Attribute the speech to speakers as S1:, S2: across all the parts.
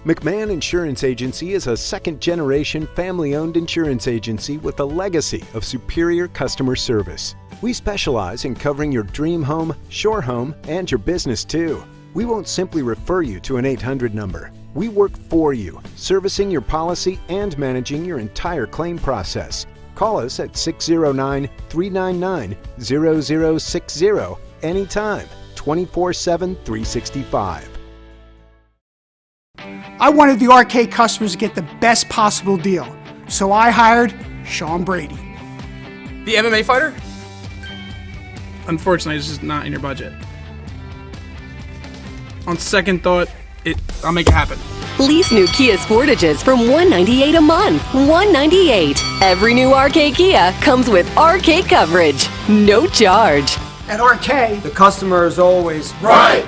S1: McMahon Insurance Agency is a second-generation family-owned insurance agency with a legacy of superior customer service. We specialize in covering your dream home, shore home, and your business too. We won't simply refer you to an 800 number. We work for you, servicing your policy and managing your entire claim process. Call us at 609-399-0060 anytime, 24/7, 365.
S2: I wanted the RK customers to get the best possible deal, so I hired Sean Brady.
S3: The MMA fighter?
S4: Unfortunately, it's just not in your budget. On second thought, I'll make it happen.
S5: Lease new Kia Sportages from $198 a month. $198. Every new RK Kia comes with RK coverage. No charge.
S2: At RK,
S3: The customer is always right.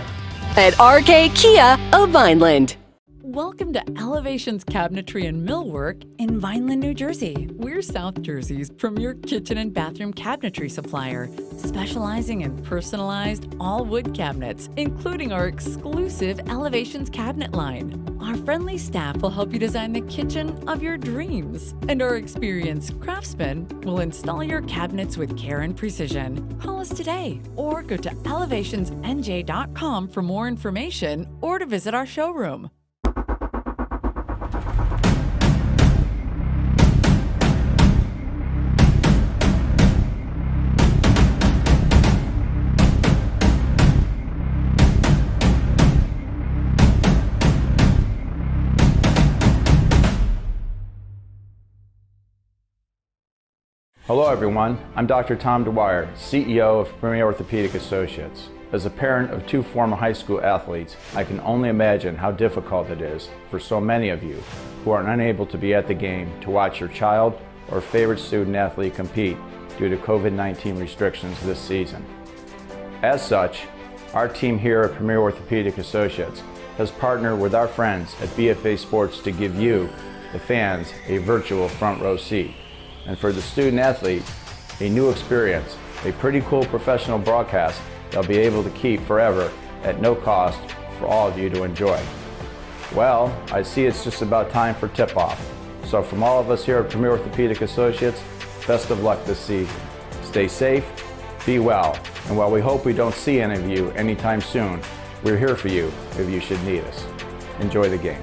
S5: At RK Kia of Vineland.
S6: Welcome to Elevations Cabinetry and Millwork in Vineland, New Jersey. We're South Jersey's premier kitchen and bathroom cabinetry supplier, specializing in personalized all-wood cabinets, including our exclusive Elevations cabinet line. Our friendly staff will help you design the kitchen of your dreams, and our experienced craftsmen will install your cabinets with care and precision. Call us today or go to elevationsnj.com for more information or to visit our showroom.
S7: Hello everyone, I'm Dr. Tom Dwyer, CEO of Premier Orthopaedic Associates. As a parent of two former high school athletes, I can only imagine how difficult it is for so many of you who are unable to be at the game to watch your child or favorite student athlete compete due to COVID-19 restrictions this season. As such, our team here at Premier Orthopaedic Associates has partnered with our friends at BFA Sports to give you, the fans, a virtual front row seat. And for the student athlete, a new experience, a pretty cool professional broadcast they'll be able to keep forever at no cost for all of you to enjoy. Well, I see it's just about time for tip-off. So from all of us here at Premier Orthopaedic Associates, best of luck this season. Stay safe, be well, and while we hope we don't see any of you anytime soon, we're here for you if you should need us. Enjoy the game.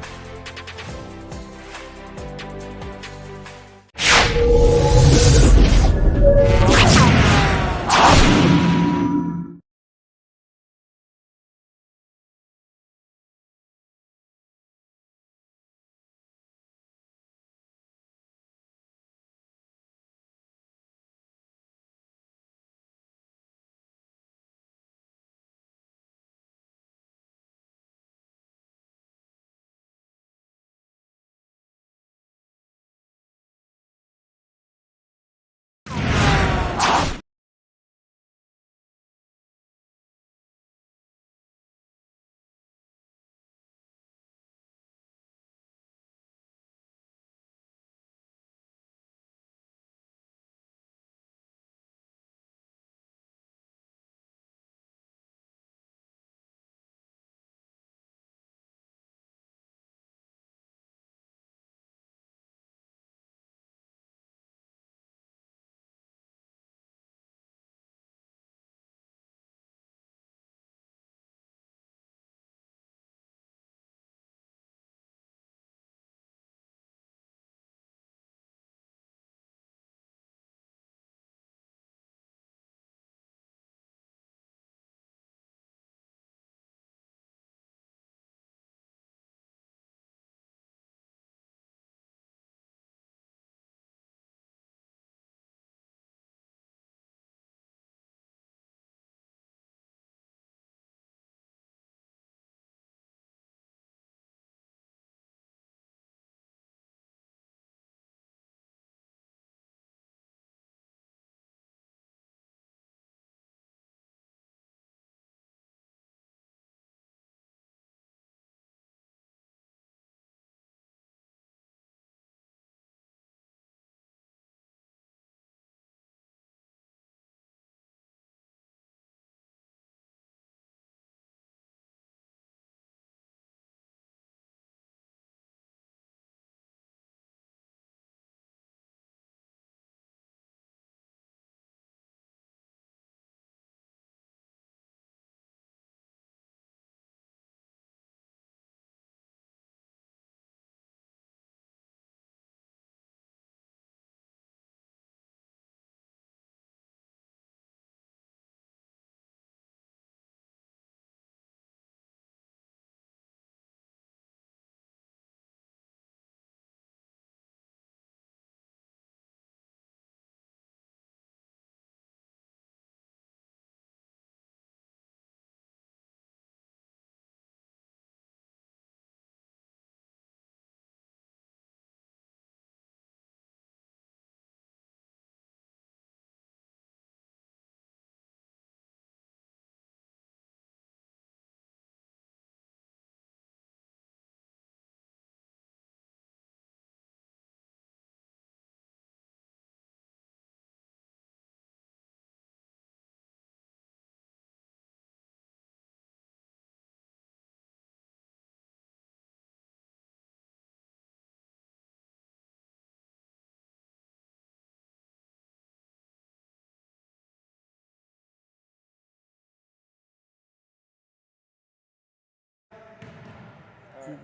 S8: You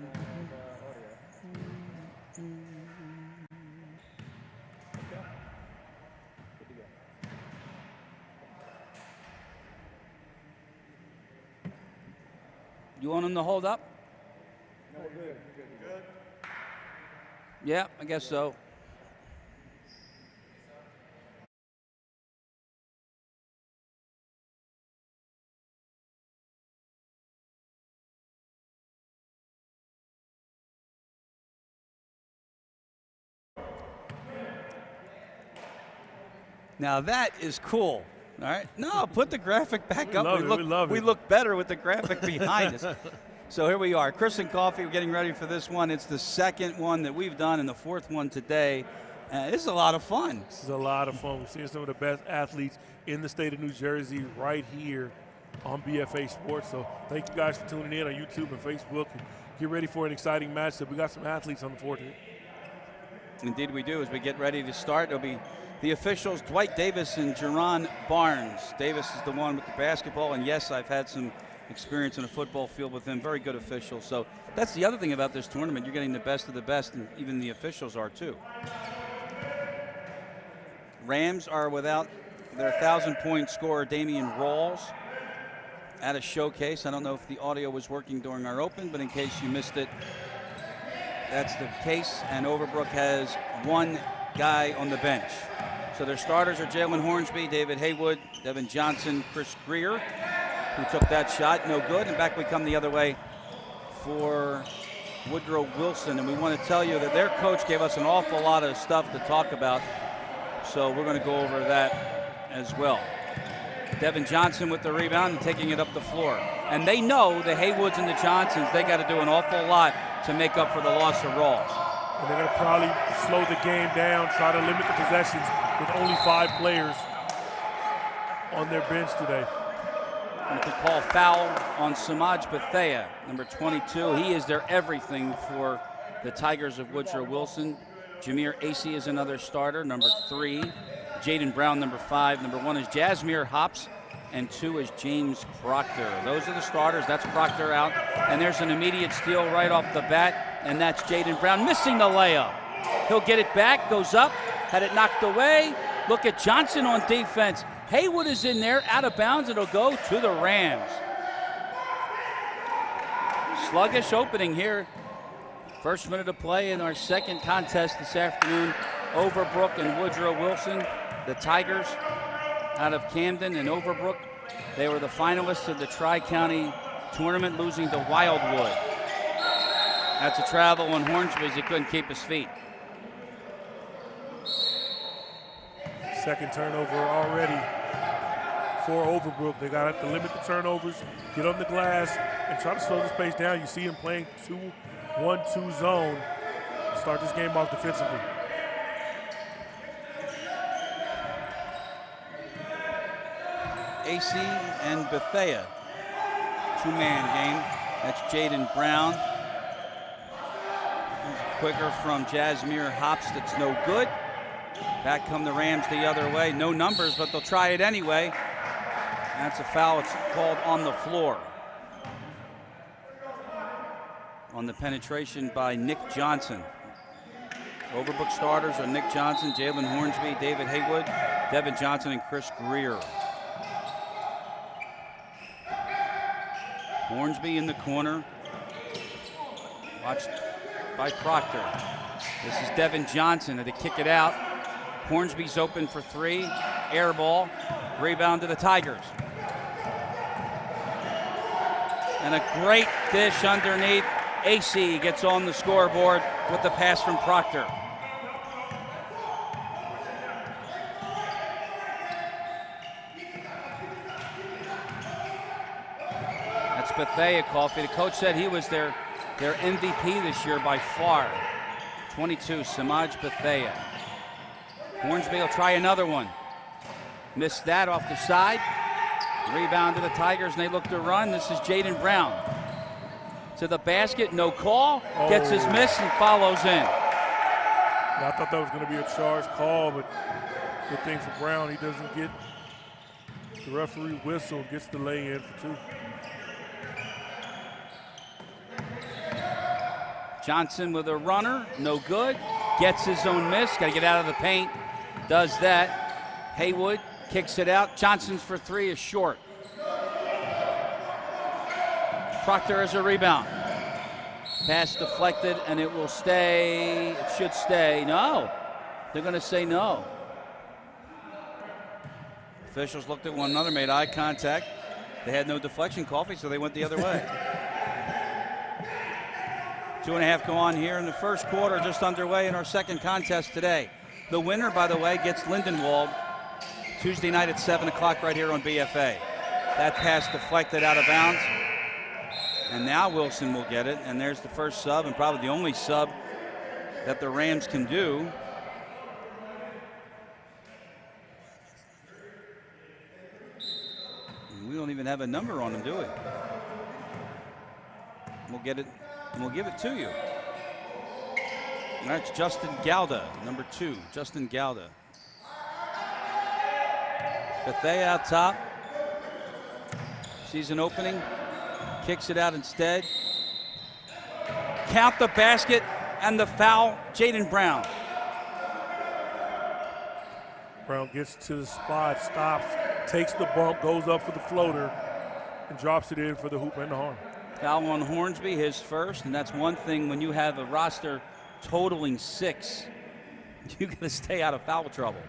S8: want him to hold up?
S9: Good.
S8: Yeah, I guess so. Now that is cool. All right. No, put the graphic back up. We look better with the graphic behind us. So here we are. Chris and Coffee, we're getting ready for this one. It's the second one that we've done and the fourth one today. This is a lot of fun.
S9: This is a lot of fun. We're seeing some of the best athletes in the state of New Jersey right here on BFA Sports. So thank you guys for tuning in on YouTube and Facebook. And get ready for an exciting matchup. We got some athletes on the board here.
S8: Indeed we do. As we get ready to start, it'll be the officials, Dwight Davis and Jerron Barnes. Davis is the one with the basketball, and yes, I've had some experience in a football field with him. Very good official. So that's the other thing about this tournament. You're getting the best of the best, and even the officials are too. Rams are without their 1,000-point scorer, Damian Rawls, at a showcase. I don't know if the audio was working during our open, but in case you missed it, that's the case. And Overbrook has one guy on the bench. So their starters are Jalen Hornsby, David Haywood, Devin Johnson, Chris Greer, who took that shot, no good. And back we come the other way for Woodrow Wilson. And we want to tell you that their coach gave us an awful lot of stuff to talk about. So we're going to go over that as well. Devin Johnson with the rebound and taking it up the floor. And they know the Haywoods and the Johnsons, they got to do an awful lot to make up for the loss of Rawls.
S9: And they're going to probably slow the game down, try to limit the possessions with only 5 players on their bench today.
S8: And to call foul on Samaj Bethea, number 22. He is their everything for the Tigers of Woodrow Wilson. Jameer Acey is another starter, number 3. Jaden Brown, number 5. Number 1 is Jasmine Hops, and 2 is James Proctor. Those are the starters. That's Proctor out. And there's an immediate steal right off the bat, and that's Jaden Brown missing the layup. He'll get it back, goes up, had it knocked away. Look at Johnson on defense. Haywood is in there, out of bounds. It'll go to the Rams. Sluggish opening here. First minute of play in our second contest this afternoon. Overbrook and Woodrow Wilson. The Tigers out of Camden and Overbrook. They were the finalists of the Tri-County tournament, losing to Wildwood. That's a travel on Hornsby as he couldn't keep his feet.
S9: Second turnover already for Overbrook. They got to limit the turnovers, get on the glass, and try to slow this pace down. You see him playing 2-1-2 zone. Start this game off defensively.
S8: AC and Bethea. 2-man game. That's Jaden Brown. Quicker from Jasmine Hops, that's no good. Back come the Rams the other way. No numbers, but they'll try it anyway. That's a foul. It's called on the floor. On the penetration by Nick Johnson. Overbrook starters are Nick Johnson, Jalen Hornsby, David Haywood, Devin Johnson, and Chris Greer. Hornsby in the corner. Watched by Proctor. This is Devin Johnson to kick it out. Hornsby's open for 3. Air ball. Rebound to the Tigers. And a great dish underneath. AC gets on the scoreboard with the pass from Proctor. That's Bethea Coffee. The coach said he was their MVP this year by far. 22, Samaj Bethea. Hornsby will try another one. Missed that off the side. Rebound to the Tigers, and they look to run. This is Jaden Brown. To the basket, no call. Gets his miss and follows in.
S9: Yeah, I thought that was going to be a charge call, but good thing for Brown. He doesn't get the referee whistle, gets the lay in for 2.
S8: Johnson with a runner, no good. Gets his own miss, got to get out of the paint. Does that. Haywood kicks it out. Johnson's for three is short. Proctor has a rebound. Pass deflected, and it will stay. It should stay. No. They're going to say no. Officials looked at one another, made eye contact. They had no deflection, Coffee, so they went the other way. 2.5 go on here in the first quarter, just underway in our second contest today. The winner, by the way, gets Lindenwold Tuesday night at 7 o'clock right here on BFA. That pass deflected out of bounds. And now Wilson will get it, and there's the first sub, and probably the only sub that the Rams can do. And we don't even have a number on him, do we? We'll get it, and we'll give it to you. And that's Justin Gauda, number 2, Justin Gauda. Bethea out top. Sees an opening. Kicks it out instead. Count the basket and the foul. Jaden Brown.
S9: Brown gets to the spot, stops, takes the bump, goes up for the floater, and drops it in for the hoop and the harm.
S8: Foul on Hornsby, his first, and that's one thing when you have a roster totaling 6, you got to stay out of foul trouble.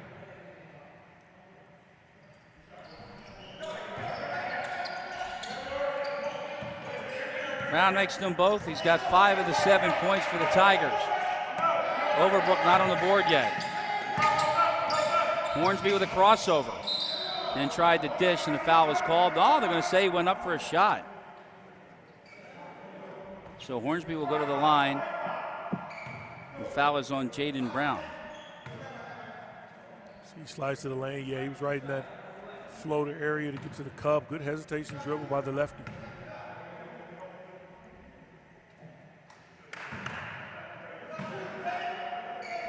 S8: Brown makes them both. He's got 5 of the 7 points for the Tigers. Overbrook not on the board yet. Hornsby with a crossover. Then tried to dish, and the foul was called. Oh, they're going to say he went up for a shot. So Hornsby will go to the line. The foul is on Jaden Brown.
S9: He slides to the lane. Yeah, he was right in that floater area to get to the cup. Good hesitation dribble by the lefty.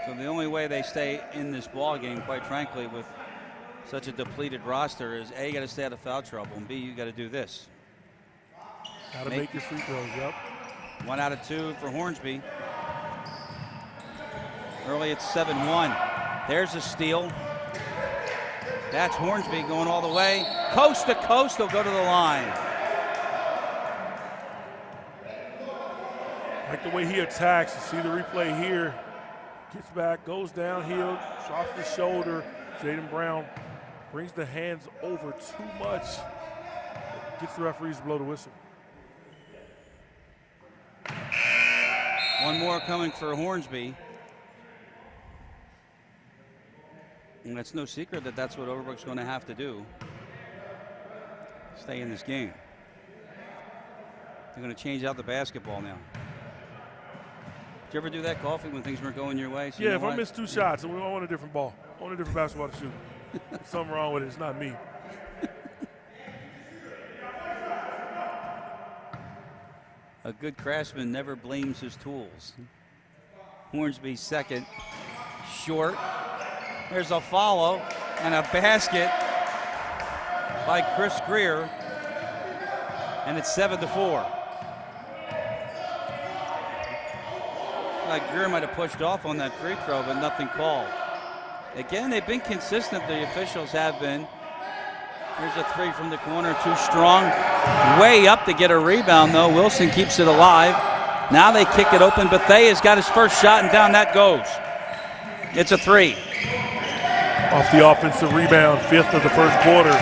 S8: So the only way they stay in this ball game, quite frankly, with such a depleted roster is A, you got to stay out of foul trouble, and B, you got to do this.
S9: Got to make your free throws, yep.
S8: 1 out of 2 for Hornsby. Early it's 7-1. There's a steal. That's Hornsby going all the way. Coast to coast, they'll go to the line.
S9: Like the way he attacks. You see the replay here. Gets back, goes downhill, drops the shoulder. Jaden Brown brings the hands over too much. Gets the referees to blow the whistle.
S8: One more coming for Hornsby. And it's no secret that that's what Overbrook's going to have to do. Stay in this game. They're going to change out the basketball now. Did you ever do that, Coffee, when things weren't going your way? So
S9: yeah, if I miss 2 shots, I want a different ball. I want a different basketball to shoot. There's something wrong with it. It's not me.
S8: A good craftsman never blames his tools. Hornsby second. Short. There's a follow and a basket by Chris Greer. And it's 7-4. Like Greer might have pushed off on that free throw, but nothing called. Again, they've been consistent, the officials have been. Here's a 3 from the corner, too strong. Way up to get a rebound, though. Wilson keeps it alive. Now they kick it open. Bethea's got his first shot, and down that goes. It's a 3.
S9: Off the offensive rebound, 5th of the first quarter.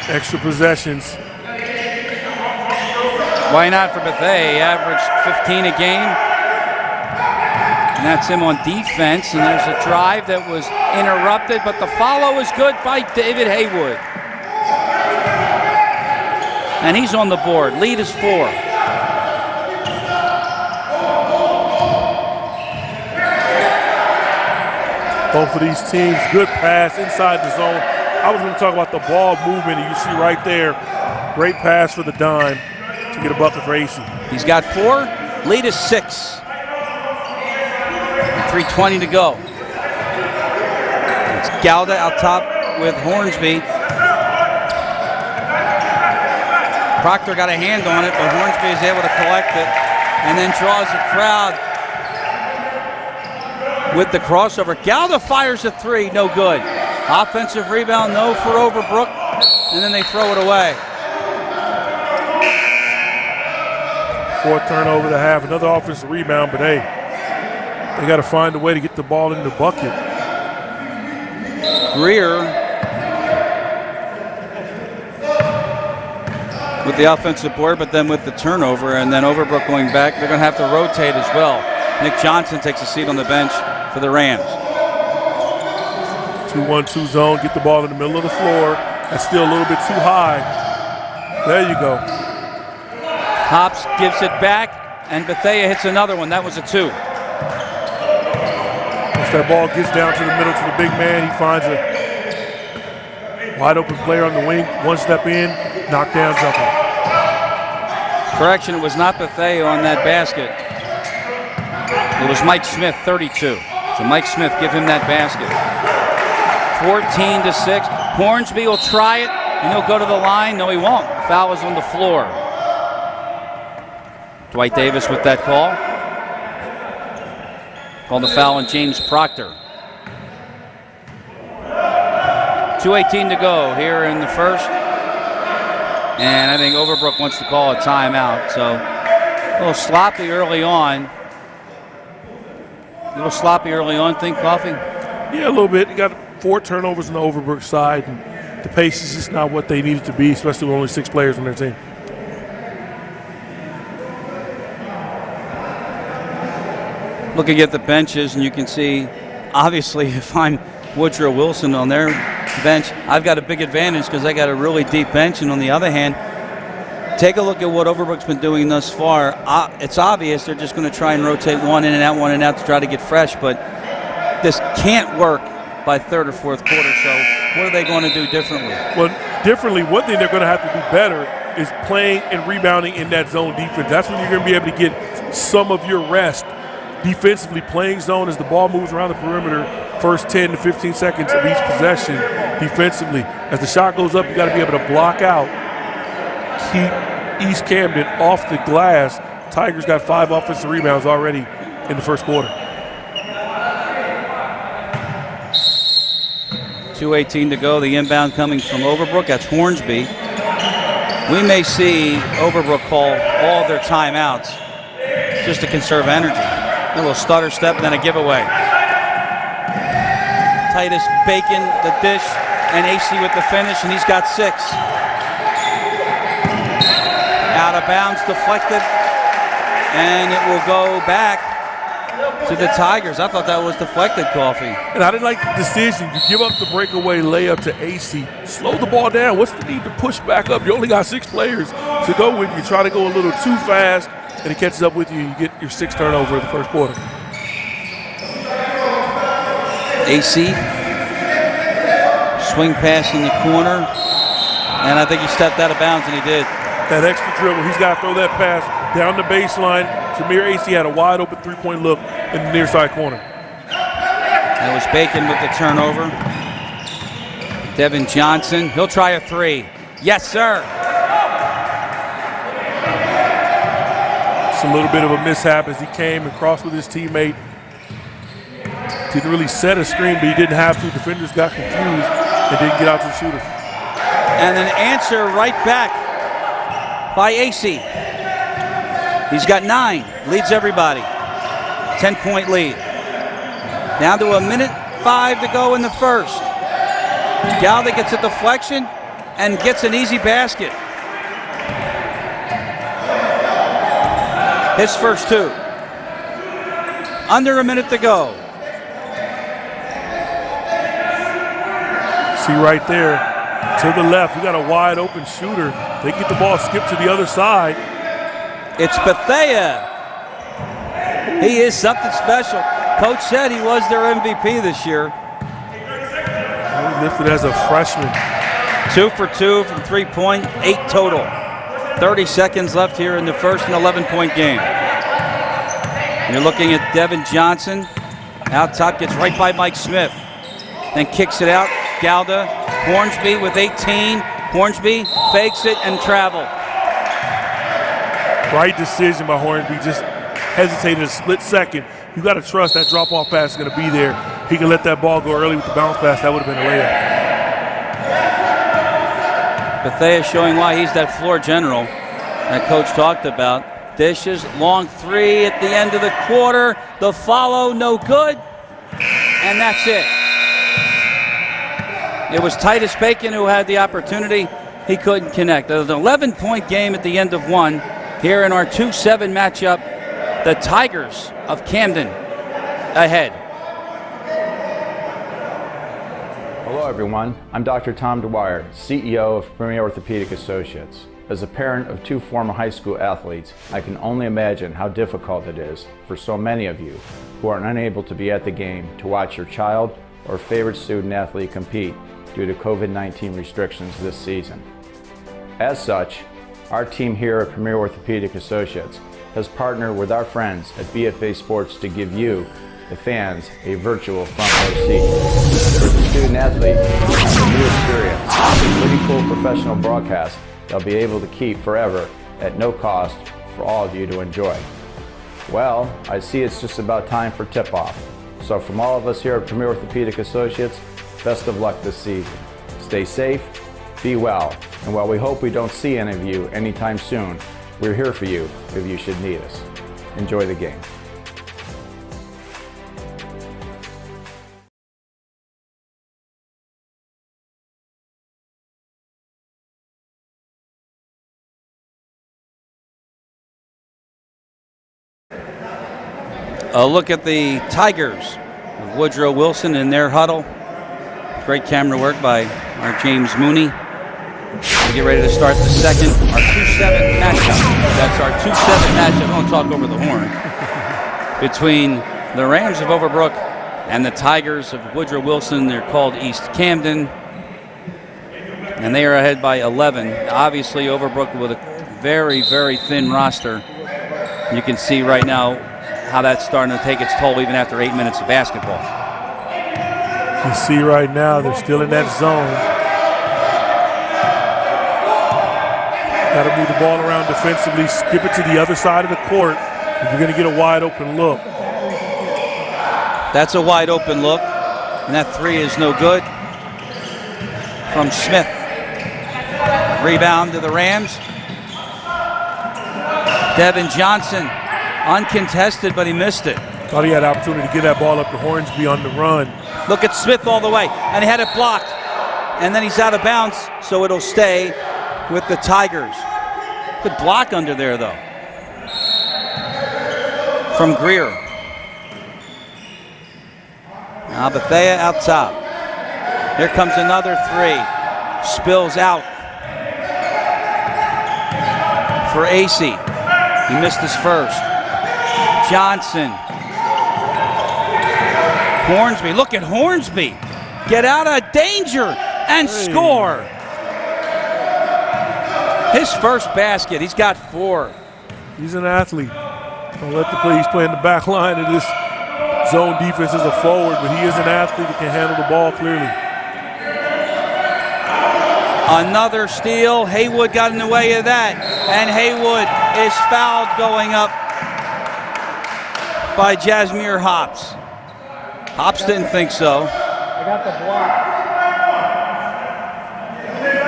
S9: Extra possessions.
S8: Why not for Bethea? He averaged 15 a game. And that's him on defense, and there's a drive that was interrupted, but the follow is good by David Haywood. And he's on the board. Lead is 4.
S9: Both of these teams, good pass inside the zone. I was going to talk about the ball movement, and you see right there, great pass for the dime to get a bucket for AC.
S8: He's got 4. Lead is 6. 3:20 to go. It's Gauda out top with Hornsby. Proctor got a hand on it, but Hornsby is able to collect it. and then draws the crowd with the crossover. Galda fires a three, no good. Offensive rebound, no for Overbrook, and then they throw it away.
S9: Fourth turnover to half, another offensive rebound, but hey, they got to find a way to get the ball in the bucket.
S8: Greer with the offensive board, but then with the turnover, and then Overbrook going back. They're going to have to rotate as well. Nick Johnson takes a seat on the bench for the Rams.
S9: 2-1-2 zone, get the ball in the middle of the floor. That's still a little bit too high. There you go.
S8: Hops gives it back, and Bethea hits another one. That was a two.
S9: Once that ball gets down to the middle to the big man, he finds a wide open player on the wing. One step in, knockdown jumper.
S8: Correction, it was not Bethea on that basket. It was Mike Smith, 32. So Mike Smith, give him that basket. 14-6. Hornsby will try it, and he'll go to the line. No, he won't. Foul is on the floor. Dwight Davis with that call. Called the foul on James Proctor. 2:18 to go here in the first. And I think Overbrook wants to call a timeout. So a little sloppy early on. Think, Coffee?
S9: Yeah, a little bit. You got 4 turnovers on the Overbrook side, and the pace is just not what they need it to be, especially with only 6 players on their team.
S8: Looking at the benches, and you can see, obviously, if I'm Woodrow Wilson on their bench, I've got a big advantage because I got a really deep bench. And on the other hand, take a look at what Overbrook's been doing thus far. It's obvious they're just going to try and rotate one in and out to try to get fresh, but this can't work by third or fourth quarter. So what are they going to do differently?
S9: Well, differently, one thing they're going to have to do better is playing and rebounding in that zone defense. That's when you're going to be able to get some of your rest defensively, playing zone as the ball moves around the perimeter, first 10 to 15 seconds of each possession defensively. As the shot goes up, you got to be able to block out, keep East Camden off the glass. Tigers got 5 offensive rebounds already in the first quarter.
S8: 2:18 to go. The inbound coming from Overbrook. That's Hornsby. We may see Overbrook call all of their timeouts just to conserve energy. A little stutter step, then a giveaway. Titus Bacon, the dish, and AC with the finish, and he's got 6. Out of bounds, deflected, and it will go back to the Tigers. I thought that was deflected, Coffee.
S9: And I didn't like the decision. You give up the breakaway layup to AC. Slow the ball down. What's the need to push back up? You only got 6 players to go with. You try to go a little too fast, and it catches up with you. You get your 6th turnover in the first quarter.
S8: AC, swing pass in the corner, and I think he stepped out of bounds, and he did.
S9: That extra dribble, he's got to throw that pass down the baseline. Jameer AC had a wide open 3-point look in the near side corner.
S8: That was Bacon with the turnover. Devin Johnson, he'll try a 3. Yes, sir.
S9: It's a little bit of a mishap as he came and crossed with his teammate. Didn't really set a screen, but he didn't have to. Defenders got confused and didn't get out to the shooter.
S8: And an answer right back by AC. He's got 9, leads everybody. 10-point lead. Down to 1:05 to go in the first. Galda gets a deflection and gets an easy basket. His first 2. Under a minute to go.
S9: See right there, to the left, we got a wide open shooter. They get the ball skipped to the other side.
S8: It's Bethea. He is something special. Coach said he was their MVP this year.
S9: He lifted as a freshman.
S8: 2 for 2 from 3-point, 8 total. 30 seconds left here in the first, an 11-point game. You're looking at Devin Johnson. Out top, gets right by Mike Smith. Then kicks it out. Galda, Hornsby with 18. Hornsby fakes it and travel.
S9: Right decision by Hornsby. Just hesitated a split second, you got to trust that drop-off pass is going to be there. He can let that ball go early with the bounce pass. That would have been a layup.
S8: Bethea showing why he's that floor general that Coach talked about. Dishes, long three at the end of the quarter. The follow, no good. And that's it. It was Titus Bacon who had the opportunity. He couldn't connect. It was an 11-point game at the end of one. Here in our 2-7 matchup, the Tigers of Camden ahead.
S7: Hello everyone, I'm Dr. Tom Dwyer, CEO of Premier Orthopaedic Associates. As a parent of 2 former high school athletes, I can only imagine how difficult it is for so many of you who are unable to be at the game to watch your child or favorite student athlete compete due to COVID-19 restrictions this season. As such, our team here at Premier Orthopaedic Associates has partnered with our friends at BFA Sports to give you, the fans, a virtual front row seat. For the student athlete, it's a new experience, a pretty cool professional broadcast they'll be able to keep forever at no cost for all of you to enjoy. Well, I see it's just about time for tip-off. So from all of us here at Premier Orthopaedic Associates, best of luck this season. Stay safe, be well, and while we hope we don't see any of you anytime soon, we're here for you if you should need us. Enjoy the game.
S8: A look at the Tigers of Woodrow Wilson in their huddle. Great camera work by our James Mooney. We get ready to start the second, our 2-7 matchup. That's our 2-7 matchup. I won't talk over the horn. Between the Rams of Overbrook and the Tigers of Woodrow Wilson. They're called East Camden. And they are ahead by 11. Obviously, Overbrook with a very, very thin roster. You can see right now how that's starting to take its toll even after 8 minutes of basketball.
S9: You see right now they're still in that zone. Got to move the ball around defensively, skip it to the other side of the court, and you're going to get a wide open look.
S8: That's a wide open look, and that three is no good from Smith. Rebound to the Rams. Devin Johnson, uncontested, but he missed it.
S9: Thought he had an opportunity to get that ball up to Hornsby on the run.
S8: Look at Smith all the way, and he had it blocked. And then he's out of bounds, so it'll stay with the Tigers. Good block under there, though, from Greer. Now Bethea out top. Here comes another three. Spills out for AC. He missed his first. Johnson. Hornsby. Look at Hornsby. Get out of danger and score. His first basket. He's got 4.
S9: He's an athlete. Don't let the play. He's playing the back line of this zone defense as a forward, but he is an athlete that can handle the ball clearly.
S8: Another steal. Haywood got in the way of that. And Haywood is fouled going up by Jasmine Hops. Hops didn't think so.
S3: I got the block.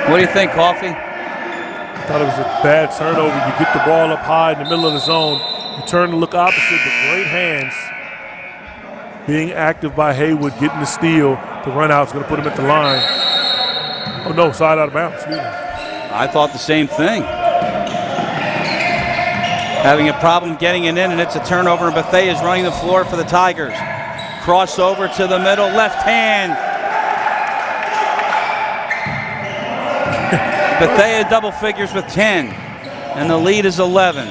S8: What do you think, Coffee?
S9: Thought it was a bad turnover. You get the ball up high in the middle of the zone. You turn to look opposite, but great hands. Being active by Haywood, getting the steal. The run out's going to put him at the line. Oh, no, side out of bounds. Excuse me.
S8: I thought the same thing. Having a problem getting it in, and it's a turnover, and Bethea is running the floor for the Tigers. Crossover to the middle, left hand. Bethea double figures with 10, and the lead is 11.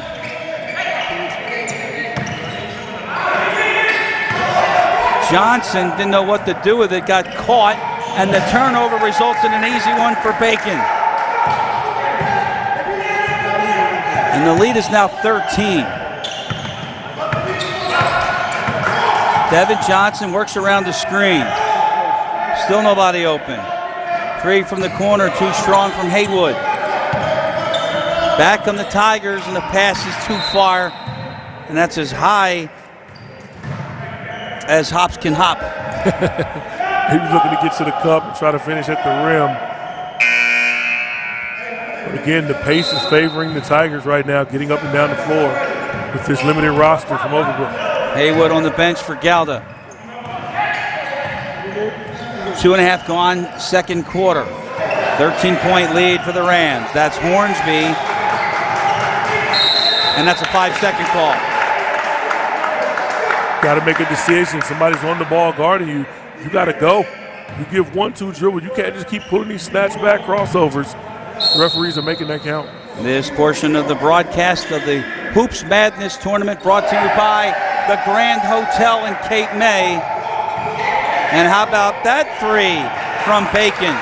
S8: Johnson didn't know what to do with it, got caught, and the turnover results in an easy one for Bacon. And the lead is now 13. Devin Johnson works around the screen. Still nobody open. 3 from the corner, too strong from Haywood. Back on the Tigers, and the pass is too far. And that's as high as hops can hop.
S9: He was looking to get to the cup and try to finish at the rim. But again, the pace is favoring the Tigers right now, getting up and down the floor with this limited roster from Overbrook.
S8: Haywood on the bench for Galda. 2.5 gone, second quarter. 13-point lead for the Rams. That's Hornsby. And that's a 5-second call.
S9: Got to make a decision. Somebody's on the ball guarding you. You got to go. You give 1-2 dribble. You can't just keep pulling these snatch back crossovers. The referees are making that count.
S8: This portion of the broadcast of the Hoops Madness tournament brought to you by the Grand Hotel in Cape May. And how about that three from Bacon?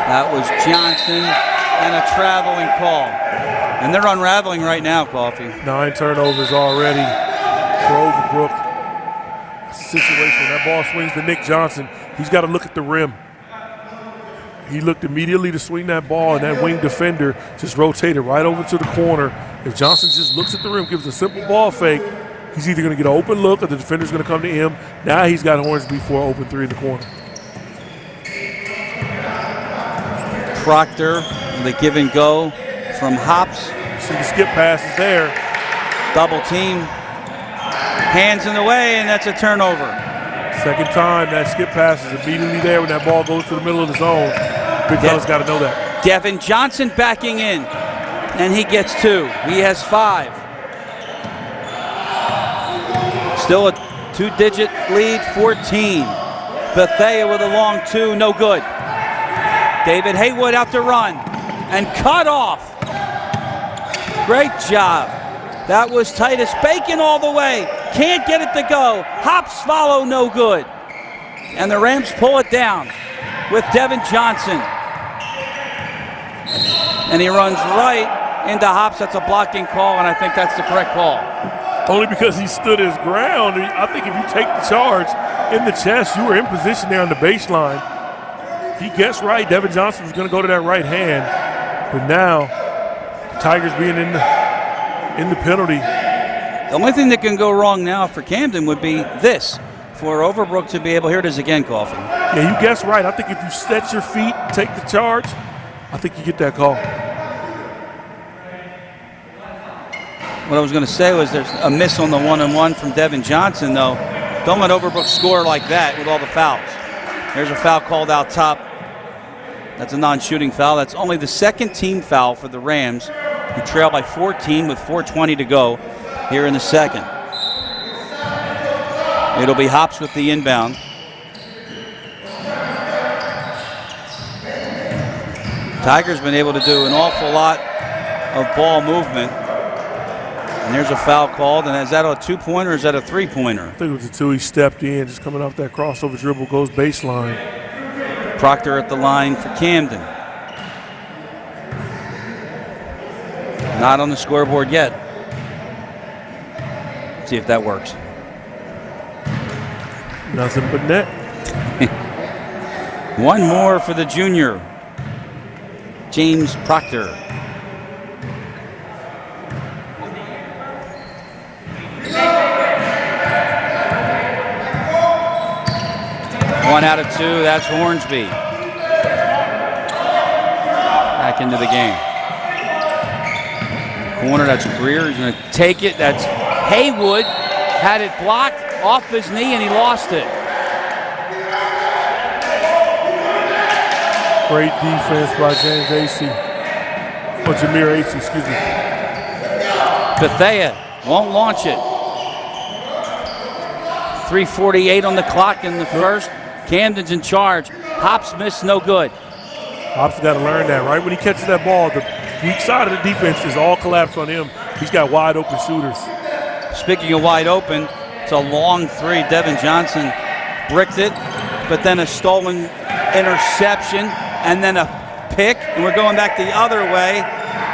S8: That was Johnson and a traveling call. And they're unraveling right now, Coffee.
S9: 9 turnovers already for Overbrook. That's the situation. That ball swings to Nick Johnson. He's got to look at the rim. He looked immediately to swing that ball, and that wing defender just rotated right over to the corner. If Johnson just looks at the rim, gives a simple ball fake, he's either going to get an open look or the defender's going to come to him. Now he's got Hornsby for an open three in the corner.
S8: Proctor, the give and go from Hops.
S9: See the skip pass is there.
S8: Double team. Hands in the way, and that's a turnover.
S9: Second time that skip pass is immediately there when that ball goes to the middle of the zone. Big fella's got to know that.
S8: Devin Johnson backing in, and he gets 2. He has 5. Still a 2-digit lead, 14. Bethea with a long 2, no good. David Haywood out to run and cut off. Great job. That was Titus Bacon all the way. Can't get it to go. Hops follow, no good. And the Rams pull it down with Devin Johnson. And he runs right into Hops. That's a blocking call, and I think that's the correct call.
S9: Only because he stood his ground. I think if you take the charge in the chest, you were in position there on the baseline. He guessed right. Devin Johnson was going to go to that right hand. But now, the Tigers being in the penalty.
S8: The only thing that can go wrong now for Camden would be this. For Overbrook to be able, here it is again, Coffee.
S9: Yeah, you guessed right. I think if you set your feet, take the charge, I think you get that call.
S8: What I was going to say was there's a miss on the 1-on-1 from Devin Johnson, though. Don't let Overbrook score like that with all the fouls. There's a foul called out top. That's a non-shooting foul. That's only the second team foul for the Rams, who trail by 14 with 4:20 to go here in the second. It'll be Hops with the inbound. Tigers been able to do an awful lot of ball movement. And there's a foul called, and is that a 2-pointer or is that a 3-pointer?
S9: I think it was a 2. He stepped in, just coming off that crossover dribble, goes baseline.
S8: Proctor at the line for Camden. Not on the scoreboard yet. Let's see if that works.
S9: Nothing but net.
S8: One more for the junior, James Proctor. One out of 2, that's Hornsby. Back into the game. Corner, that's Greer. He's going to take it. That's Haywood. Had it blocked off his knee, and he lost it.
S9: Great defense by James Acey. Or Jameer Acey, excuse me.
S8: Bethea won't launch it. 3:48 on the clock in the first. Camden's in charge. Hops missed, no good.
S9: Hops got to learn that. Right when he catches that ball, the weak side of the defense is all collapsed on him. He's got wide open shooters.
S8: Speaking of wide open, it's a long 3. Devin Johnson bricked it, but then a stolen interception, and then a pick, and we're going back the other way.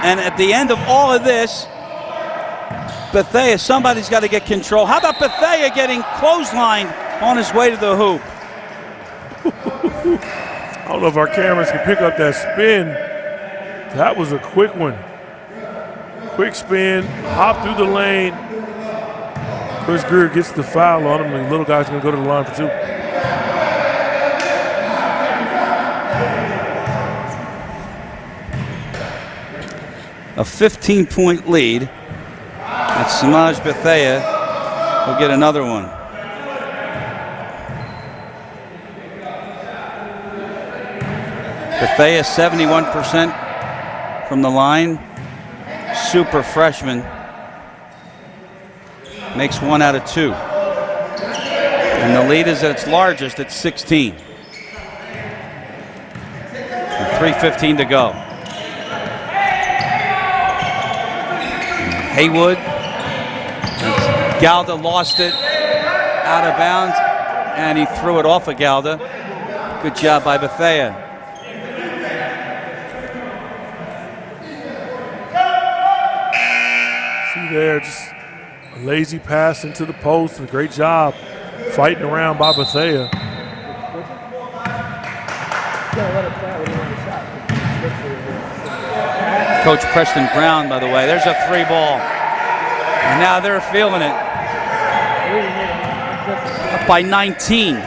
S8: And at the end of all of this, Bethea, somebody's got to get control. How about Bethea getting clotheslined on his way to the hoop?
S9: I don't know if our cameras can pick up that spin. That was a quick one. Quick spin, hop through the lane. Chris Greer gets the foul on him, and the little guy's going to go to the line for 2.
S8: A 15-point lead. And Samaj Bethea will get another one. Bethea 71% from the line. Super freshman. Makes 1 out of 2. And the lead is at its largest at 16. And 3:15 to go. Haywood. Galda lost it out of bounds, and he threw it off of Galda. Good job by Bethea.
S9: See there, just a lazy pass into the post, and a great job fighting around by Bethea.
S8: Coach Preston Brown, by the way, there's a 3 ball. And now they're feeling it. Up by 19.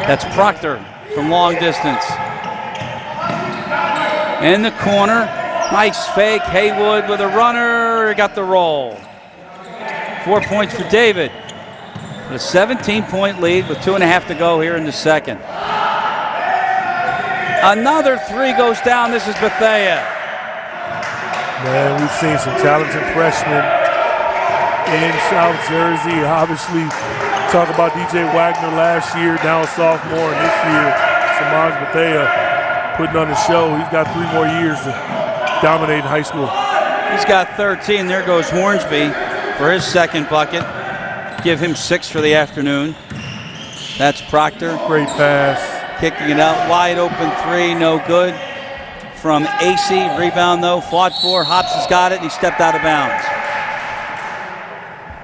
S8: That's Proctor from long distance. In the corner, nice fake. Haywood with a runner, got the roll. 4 points for David. A 17-point lead with 2.5 to go here in the second. Another 3 goes down. This is Bethea.
S9: Man, we've seen some talented freshmen in South Jersey. Obviously, talk about DJ Wagner last year, now a sophomore, and this year, Samaj Bethea putting on the show. He's got 3 more years to dominate in high school.
S8: He's got 13. There goes Hornsby for his second bucket. Give him 6 for the afternoon. That's Proctor.
S9: Great pass.
S8: Kicking it out, wide open 3, no good. From AC, rebound though, fought for. Hops has got it, and he stepped out of bounds.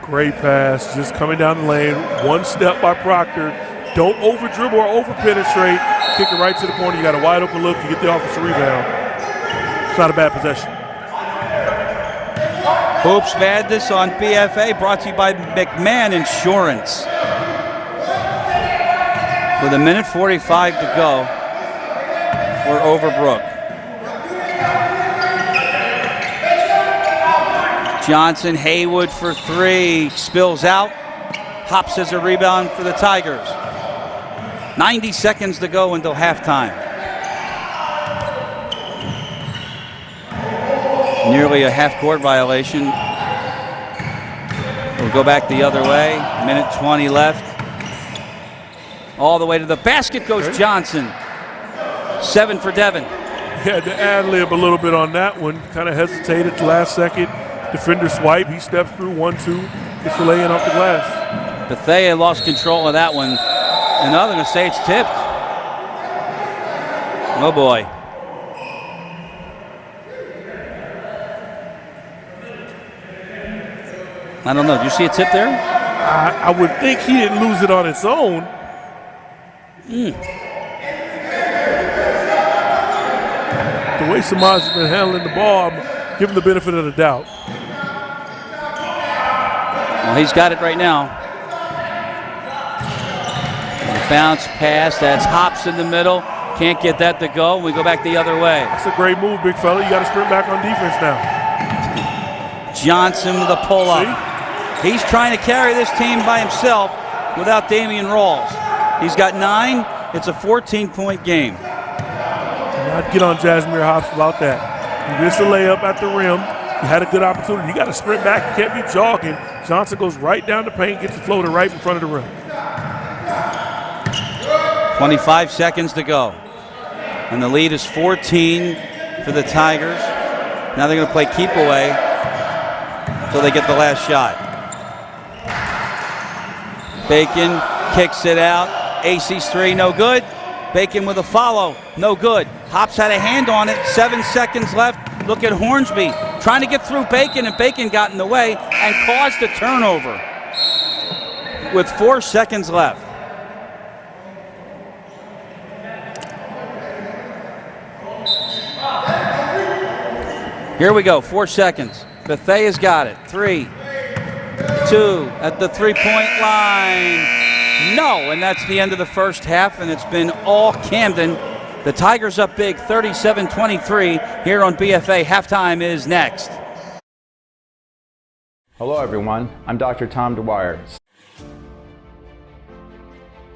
S9: Great pass, just coming down the lane. 1 step by Proctor. Don't over dribble or over penetrate. Kick it right to the corner. You got a wide open look. You get the offensive rebound. It's not a bad possession.
S8: Hoops Madness on BFA, brought to you by McMahon Insurance. With 1:45 to go for Overbrook. Johnson, Haywood for 3, spills out. Hops as a rebound for the Tigers. 90 seconds to go until halftime. Nearly a half-court violation. We'll go back the other way. 1:20 left. All the way to the basket goes Johnson. 7 for Devin.
S9: He had to ad-lib a little bit on that one. Kind of hesitated the last second. Defender swipe. He steps through 1-2. Gets the lay-in off the glass.
S8: Bethea lost control of that one. And now they're going to say it's tipped. Oh boy. I don't know. Do you see a tip there?
S9: I would think he didn't lose it on its own. The way Samaj has been handling the ball, I'm giving the benefit of the doubt.
S8: Well, he's got it right now. Bounce pass. That's Hops in the middle. Can't get that to go. We go back the other way.
S9: That's a great move, big fella. You got to sprint back on defense now.
S8: Johnson with a pull-up. He's trying to carry this team by himself without Damian Rawls. He's got 9. It's a 14-point game.
S9: Not get on Jasmine Hops about that. You missed a layup at the rim. You had a good opportunity. You got to sprint back. You can't be jogging. Johnson goes right down the paint, gets the floater right in front of the rim.
S8: 25 seconds to go. And the lead is 14 for the Tigers. Now they're going to play keep away until they get the last shot. Bacon kicks it out. AC's 3, no good. Bacon with a follow, no good. Hops had a hand on it, 7 seconds left. Look at Hornsby trying to get through Bacon, and Bacon got in the way and caused a turnover with 4 seconds left. Here we go, 4 seconds. Bethea's got it. 3, 2, at the three-point line. No, and that's the end of the first half, and it's been all Camden. The Tigers up big, 37-23. Here on BFA, halftime is next.
S7: Hello everyone, I'm Dr. Tom Dwyer.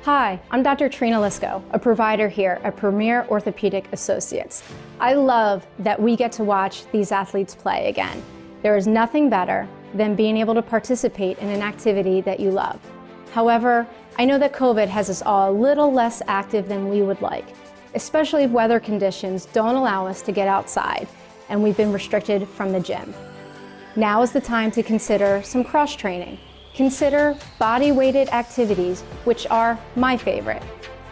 S10: Hi, I'm Dr. Trina Lisko, a provider here at Premier Orthopaedic Associates. I love that we get to watch these athletes play again. There is nothing better than being able to participate in an activity that you love. However, I know that COVID has us all a little less active than we would like, especially if weather conditions don't allow us to get outside and we've been restricted from the gym. Now is the time to consider some cross-training. Consider body-weighted activities, which are my favorite.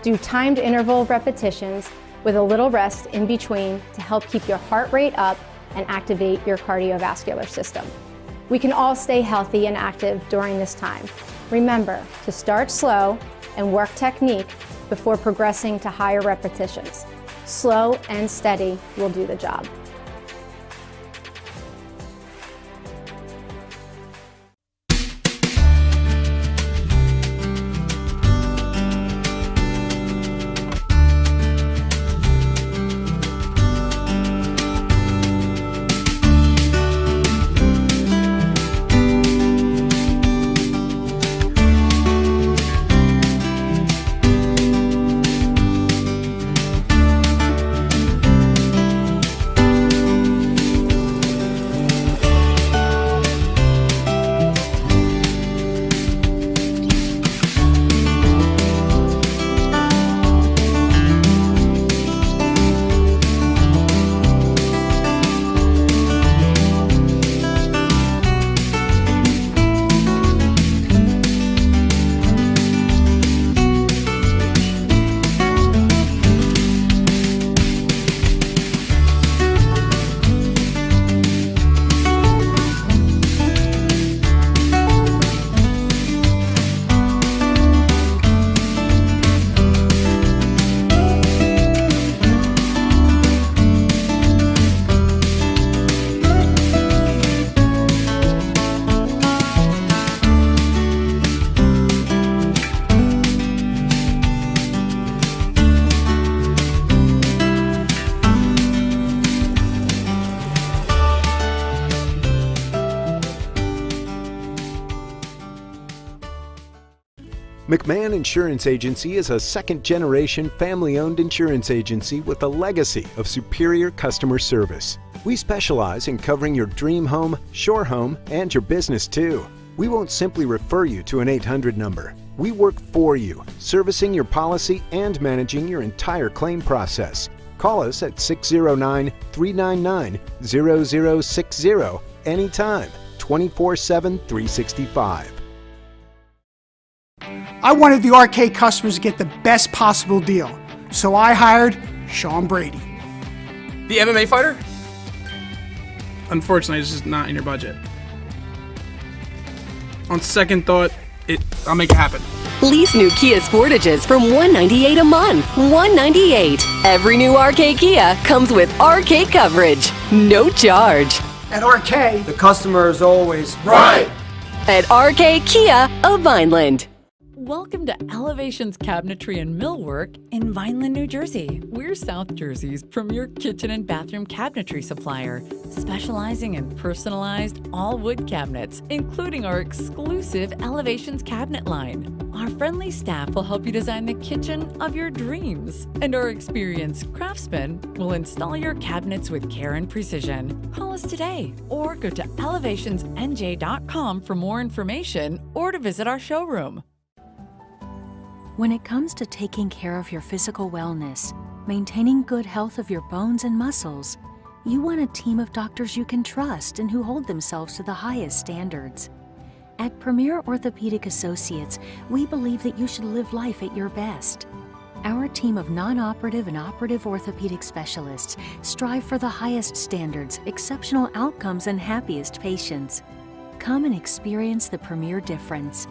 S10: Do timed interval repetitions with a little rest in between to help keep your heart rate up and activate your cardiovascular system. We can all stay healthy and active during this time. Remember to start slow and work technique before progressing to higher repetitions. Slow and steady will do the job.
S1: McMahon Insurance Agency is a second-generation family-owned insurance agency with a legacy of superior customer service. We specialize in covering your dream home, shore home, and your business too. We won't simply refer you to an 800 number. We work for you, servicing your policy and managing your entire claim process. Call us at 609-399-0060 anytime, 24/7, 365.
S2: I wanted the RK customers to get the best possible deal, so I hired Sean Brady.
S3: The MMA fighter?
S4: Unfortunately, it's just not in your budget. On second thought, I'll make it happen.
S5: Lease new Kia Sportages from $198 a month. $198. Every new RK Kia comes with RK coverage. No charge.
S2: At RK,
S3: The customer is always right.
S5: At RK Kia of Vineland.
S6: Welcome to Elevations Cabinetry and Millwork in Vineland, New Jersey. We're South Jersey's premier kitchen and bathroom cabinetry supplier, specializing in personalized all-wood cabinets, including our exclusive Elevations cabinet line. Our friendly staff will help you design the kitchen of your dreams, and our experienced craftsmen will install your cabinets with care and precision. Call us today or go to elevationsnj.com for more information or to visit our showroom.
S11: When it comes to taking care of your physical wellness, maintaining good health of your bones and muscles, you want a team of doctors you can trust and who hold themselves to the highest standards. At Premier Orthopaedic Associates, we believe that you should live life at your best. Our team of non-operative and operative orthopedic specialists strive for the highest standards, exceptional outcomes, and happiest patients. Come and experience the Premier difference.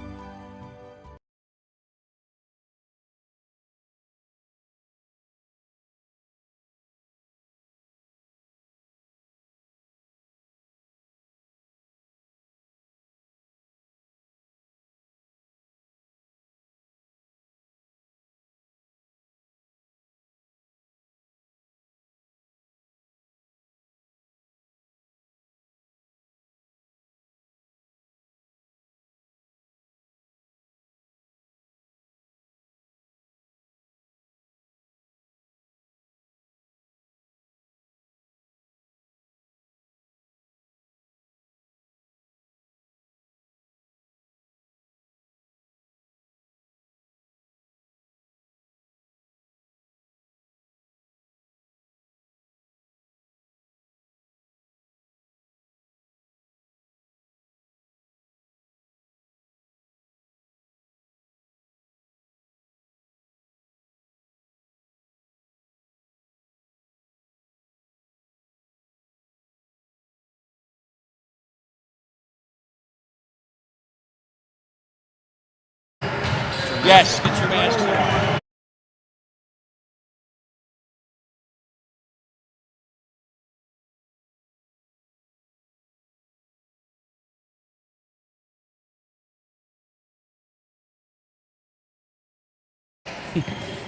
S8: Yes, get your masks on.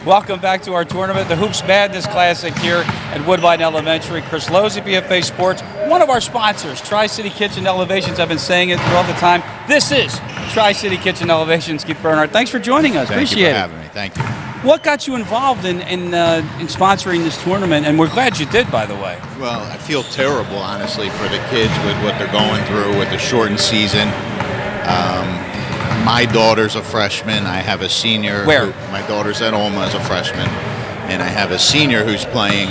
S8: Welcome back to our tournament, the Hoops Madness Classic here at Woodbine Elementary. Chris Lozzi, BFA Sports, one of our sponsors, Tri-City Kitchen Elevations. I've been saying it all the time. This is Tri-City Kitchen Elevations. Keith Bernhardt, thanks for joining us. Appreciate it.
S12: Thank you for having me. Thank you.
S8: What got you involved in sponsoring this tournament? And we're glad you did, by the way.
S12: Well, I feel terrible, honestly, for the kids with what they're going through with the shortened season. My daughter's a freshman. I have a senior.
S8: Where?
S12: My daughter's at Alma as a freshman. And I have a senior who's playing,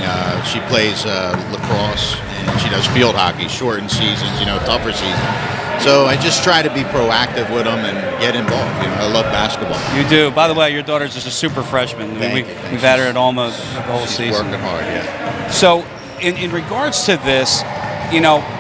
S12: she plays lacrosse, and she does field hockey, shortened seasons, tougher seasons. So I just try to be proactive with them and get involved. I love basketball.
S8: You do. By the way, your daughter's just a super freshman. We've had her at Alma the whole season.
S12: Working hard, yeah.
S8: So in regards to this,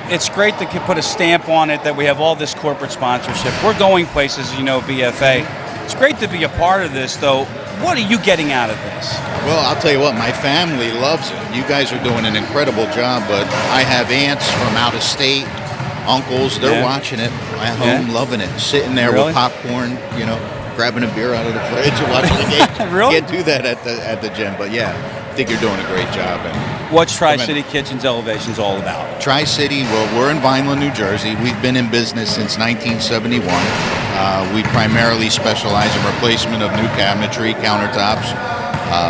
S8: it's great to put a stamp on it that we have all this corporate sponsorship. We're going places, BFA. It's great to be a part of this, though. What are you getting out of this?
S12: Well, I'll tell you what, my family loves it. You guys are doing an incredible job, but I have aunts from out of state, uncles, they're watching it at home, loving it, sitting there with popcorn, grabbing a beer out of the fridge and watching the game.
S8: Really?
S12: Can't do that at the gym, but yeah, I think you're doing a great job. And
S8: what's Tri-City Kitchens Elevations all about?
S12: Tri-City, well, we're in Vineland, New Jersey. We've been in business since 1971. We primarily specialize in replacement of new cabinetry, countertops,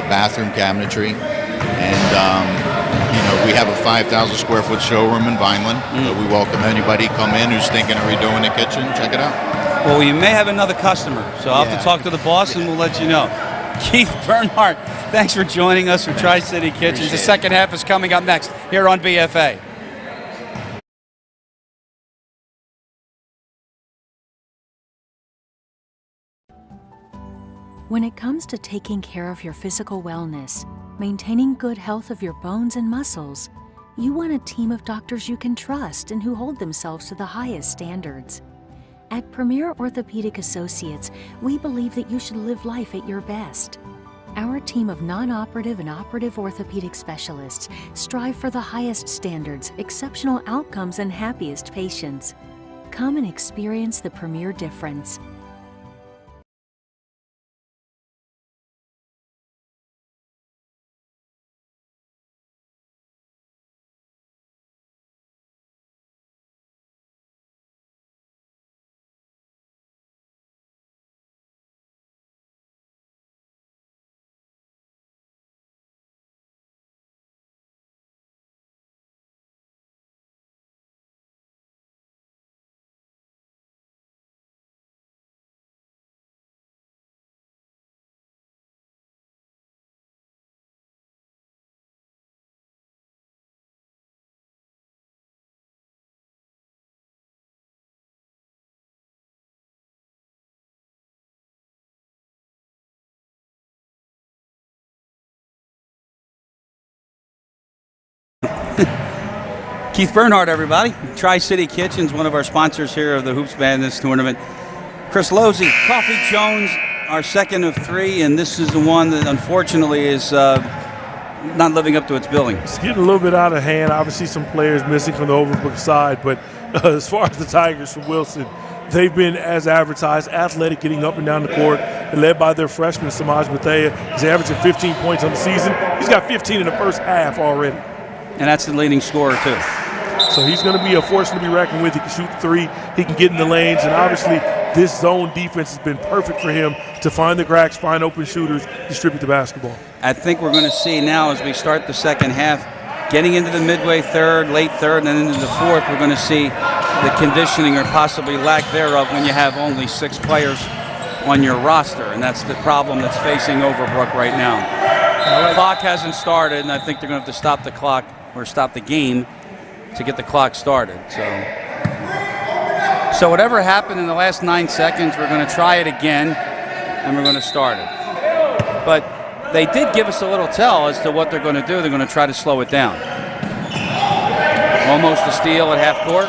S12: bathroom cabinetry, and we have a 5,000 square foot showroom in Vineland. We welcome anybody come in who's thinking of redoing the kitchen. Check it out.
S8: Well, you may have another customer, so I'll have to talk to the boss and we'll let you know. Keith Bernhardt, thanks for joining us for Tri-City Kitchens. The second half is coming up next here on BFA.
S11: When it comes to taking care of your physical wellness, maintaining good health of your bones and muscles, you want a team of doctors you can trust and who hold themselves to the highest standards. At Premier Orthopaedic Associates, we believe that you should live life at your best. Our team of non-operative and operative orthopedic specialists strive for the highest standards, exceptional outcomes, and happiest patients. Come and experience the Premier difference.
S8: Keith Bernhardt, everybody. Tri-City Kitchens, one of our sponsors here of the Hoops Madness tournament. Chris Lozzi, Coffee Jones, our second of three, and this is the one that unfortunately is not living up to its billing.
S9: It's getting a little bit out of hand. Obviously some players missing from the Overbrook side, but as far as the Tigers from Wilson, they've been as advertised, athletic, getting up and down the court, and led by their freshman, Samaj Bethea. He's averaging 15 points on the season. He's got 15 in the first half already.
S8: And that's the leading scorer, too.
S9: So he's going to be a force to be reckoned with. He can shoot the three. He can get in the lanes. And obviously, this zone defense has been perfect for him to find the cracks, find open shooters, distribute the basketball.
S8: I think we're going to see now as we start the second half, getting into the midway third, late third, and then into the fourth, we're going to see the conditioning or possibly lack thereof when you have only 6 players on your roster. And that's the problem that's facing Overbrook right now. The clock hasn't started, and I think they're going to have to stop the clock or stop the game to get the clock started. So whatever happened in the last 9 seconds, we're going to try it again, and we're going to start it. But they did give us a little tell as to what they're going to do. They're going to try to slow it down. Almost a steal at half court.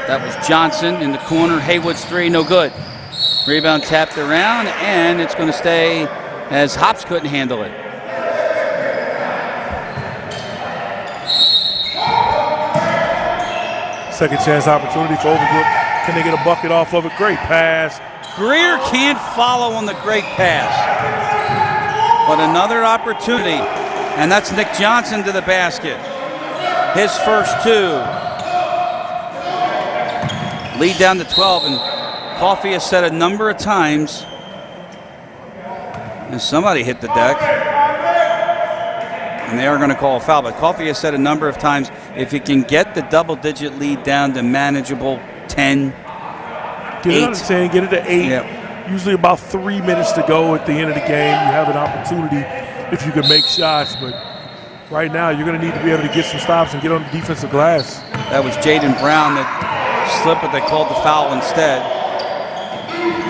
S8: That was Johnson in the corner. Haywood's three, no good. Rebound tapped around, and it's going to stay as Hops couldn't handle it.
S9: Second chance opportunity for Overbrook. Can they get a bucket off of it? Great pass.
S8: Greer can't follow on the great pass. But another opportunity, and that's Nick Johnson to the basket. His first 2. Lead down to 12, and Coffey has said a number of times, and somebody hit the deck, and they are going to call a foul, but Coffey has said a number of times, if you can get the double-digit lead down to manageable 10,
S9: Get it out to 10, get it to 8.
S8: Yep.
S9: Usually about 3 minutes to go at the end of the game. You have an opportunity if you can make shots, but right now you're going to need to be able to get some stops and get on the defensive glass.
S8: That was Jaden Brown that slipped, but they called the foul instead.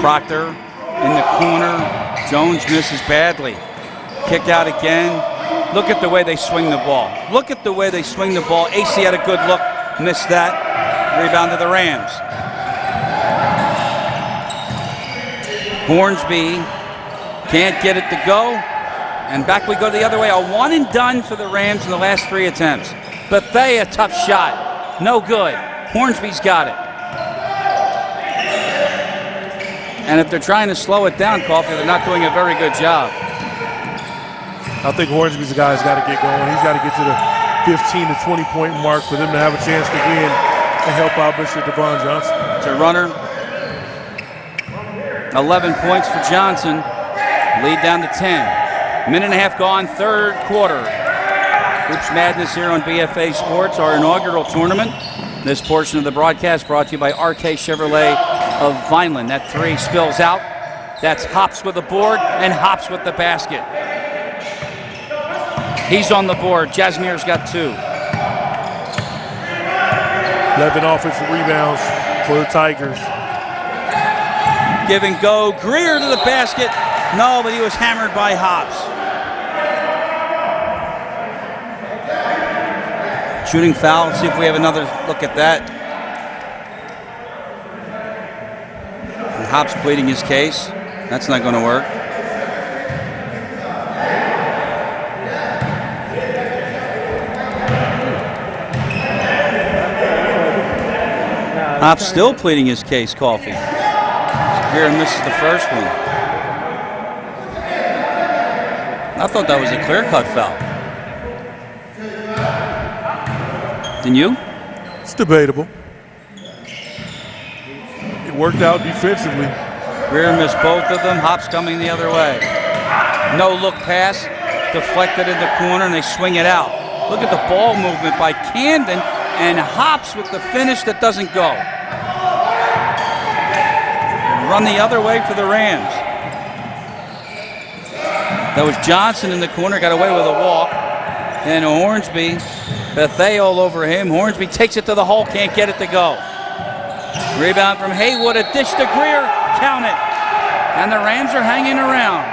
S8: Proctor in the corner. Jones misses badly. Kick out again. Look at the way they swing the ball. Look at the way they swing the ball. AC had a good look, missed that. Rebound to the Rams. Hornsby can't get it to go. And back we go the other way. A one and done for the Rams in the last 3 attempts. Bethea, tough shot. No good. Hornsby's got it. And if they're trying to slow it down, Coffey, they're not doing a very good job.
S9: I think Hornsby's the guy who's got to get going. He's got to get to the 15 to 20 point mark for them to have a chance to win and help out Mr. Devon Johnson.
S8: It's a runner. 11 points for Johnson. Lead down to 10. Minute and a half gone, third quarter. Hoops Madness here on BFA Sports, our inaugural tournament. This portion of the broadcast brought to you by RK Chevrolet of Vineland. That 3 spills out. That's Hops with the board and Hops with the basket. He's on the board. Jasmir's got 2.
S9: 11 offensive rebounds for the Tigers.
S8: Give and go. Greer to the basket. No, but he was hammered by Hops. Shooting foul. Let's see if we have another look at that. And Hops pleading his case. That's not going to work. Hops still pleading his case, Coffey. Greer misses the first one. I thought that was a clear-cut foul. Didn't you?
S9: It's debatable. It worked out defensively.
S8: Greer missed both of them. Hops coming the other way. No look pass. Deflected in the corner, and they swing it out. Look at the ball movement by Camden, and Hops with the finish that doesn't go. Run the other way for the Rams. That was Johnson in the corner, got away with a walk. And Hornsby, Bethea all over him. Hornsby takes it to the hole, can't get it to go. Rebound from Haywood, a dish to Greer, count it. And the Rams are hanging around.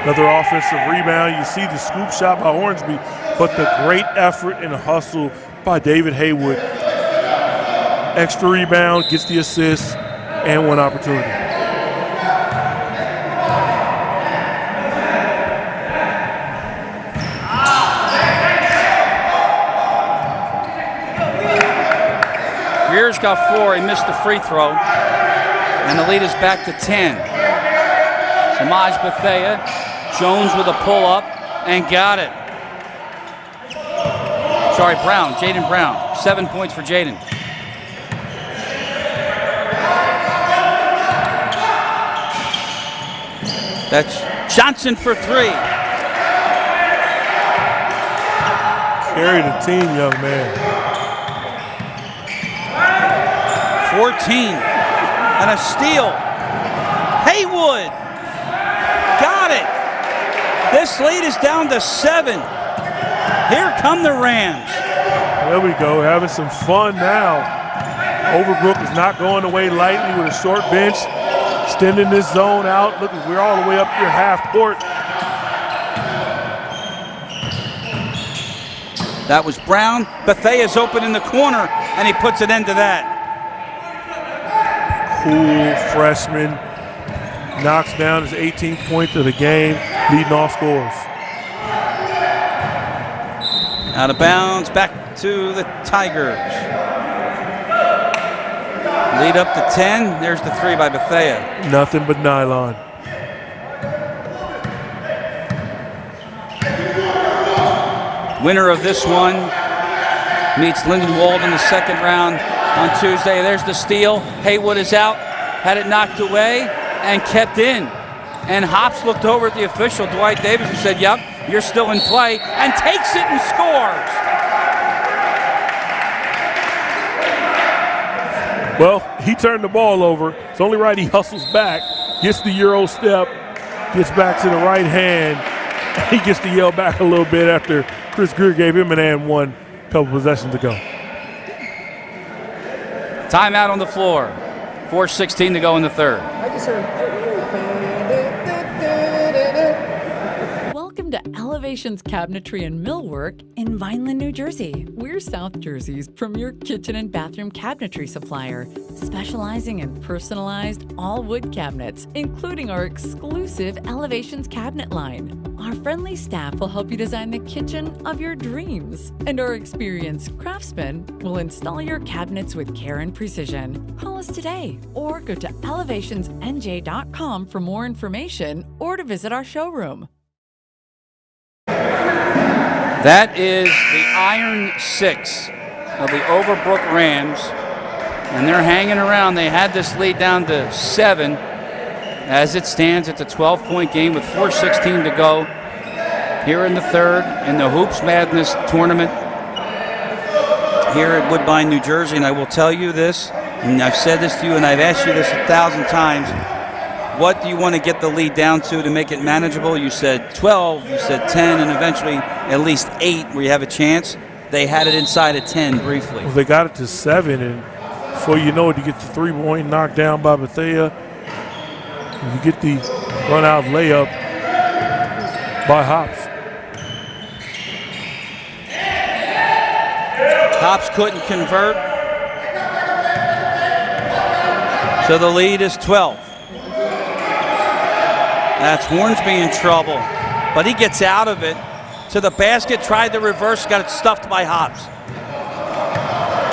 S9: Another offensive rebound. You see the scoop shot by Hornsby, but the great effort and hustle by David Haywood. Extra rebound, gets the assist, and 1 opportunity.
S8: Greer's got 4, he missed the free throw. And the lead is back to 10. Samaj Bethea, Jones with a pull-up, and got it. Sorry, Brown, Jaden Brown. 7 points for Jaden. That's Johnson for 3.
S9: Carry the team, young man.
S8: 14. And a steal. Haywood. Got it. This lead is down to 7. Here come the Rams.
S9: There we go, having some fun now. Overbrook is not going away lightly with a short bench. Extending this zone out. Look, we're all the way up here half court.
S8: That was Brown. Bethea's open in the corner, and he puts an end to that.
S9: cool freshman. Knocks down his 18th point of the game, leading all scorers.
S8: Out of bounds, back to the Tigers. Lead up to 10. There's the three by Bethea.
S9: Nothing but nylon.
S8: Winner of this one meets Lindenwold in the second round on Tuesday. There's the steal. Haywood is out, had it knocked away and kept in. And Hops looked over at the official, Dwight Davis, and said, yep, you're still in play, and takes it and scores.
S9: Well, he turned the ball over. It's only right he hustles back, gets the Euro step, gets back to the right hand. He gets to yell back a little bit after Chris Greer gave him an and one couple possessions ago.
S8: Timeout on the floor. 4:16 to go in the third.
S6: Welcome to Elevations Cabinetry and Millwork in Vineland, New Jersey. We're South Jersey's premier kitchen and bathroom cabinetry supplier, specializing in personalized all wood cabinets, including our exclusive Elevations cabinet line. Our friendly staff will help you design the kitchen of your dreams, and our experienced craftsmen will install your cabinets with care and precision. Call us today or go to elevationsnj.com for more information or to visit our showroom.
S8: That is the Iron 6 of the Overbrook Rams, and they're hanging around. They had this lead down to 7. As it stands, it's a 12-point game with 4:16 to go here in the third in the Hoops Madness tournament here at Woodbine, New Jersey. And I will tell you this, and I've said this to you, and I've asked you this 1,000 times. What do you want to get the lead down to make it manageable? You said 12, you said 10, and eventually at least 8 where you have a chance. They had it inside of 10 briefly.
S9: Well, they got it to 7, and before you know it, you get the 3-point knocked down by Bethea. And you get the run-out layup by Hops.
S8: Hops couldn't convert. So the lead is 12. That's Hornsby in trouble, but he gets out of it to the basket, tried the reverse, got it stuffed by Hops.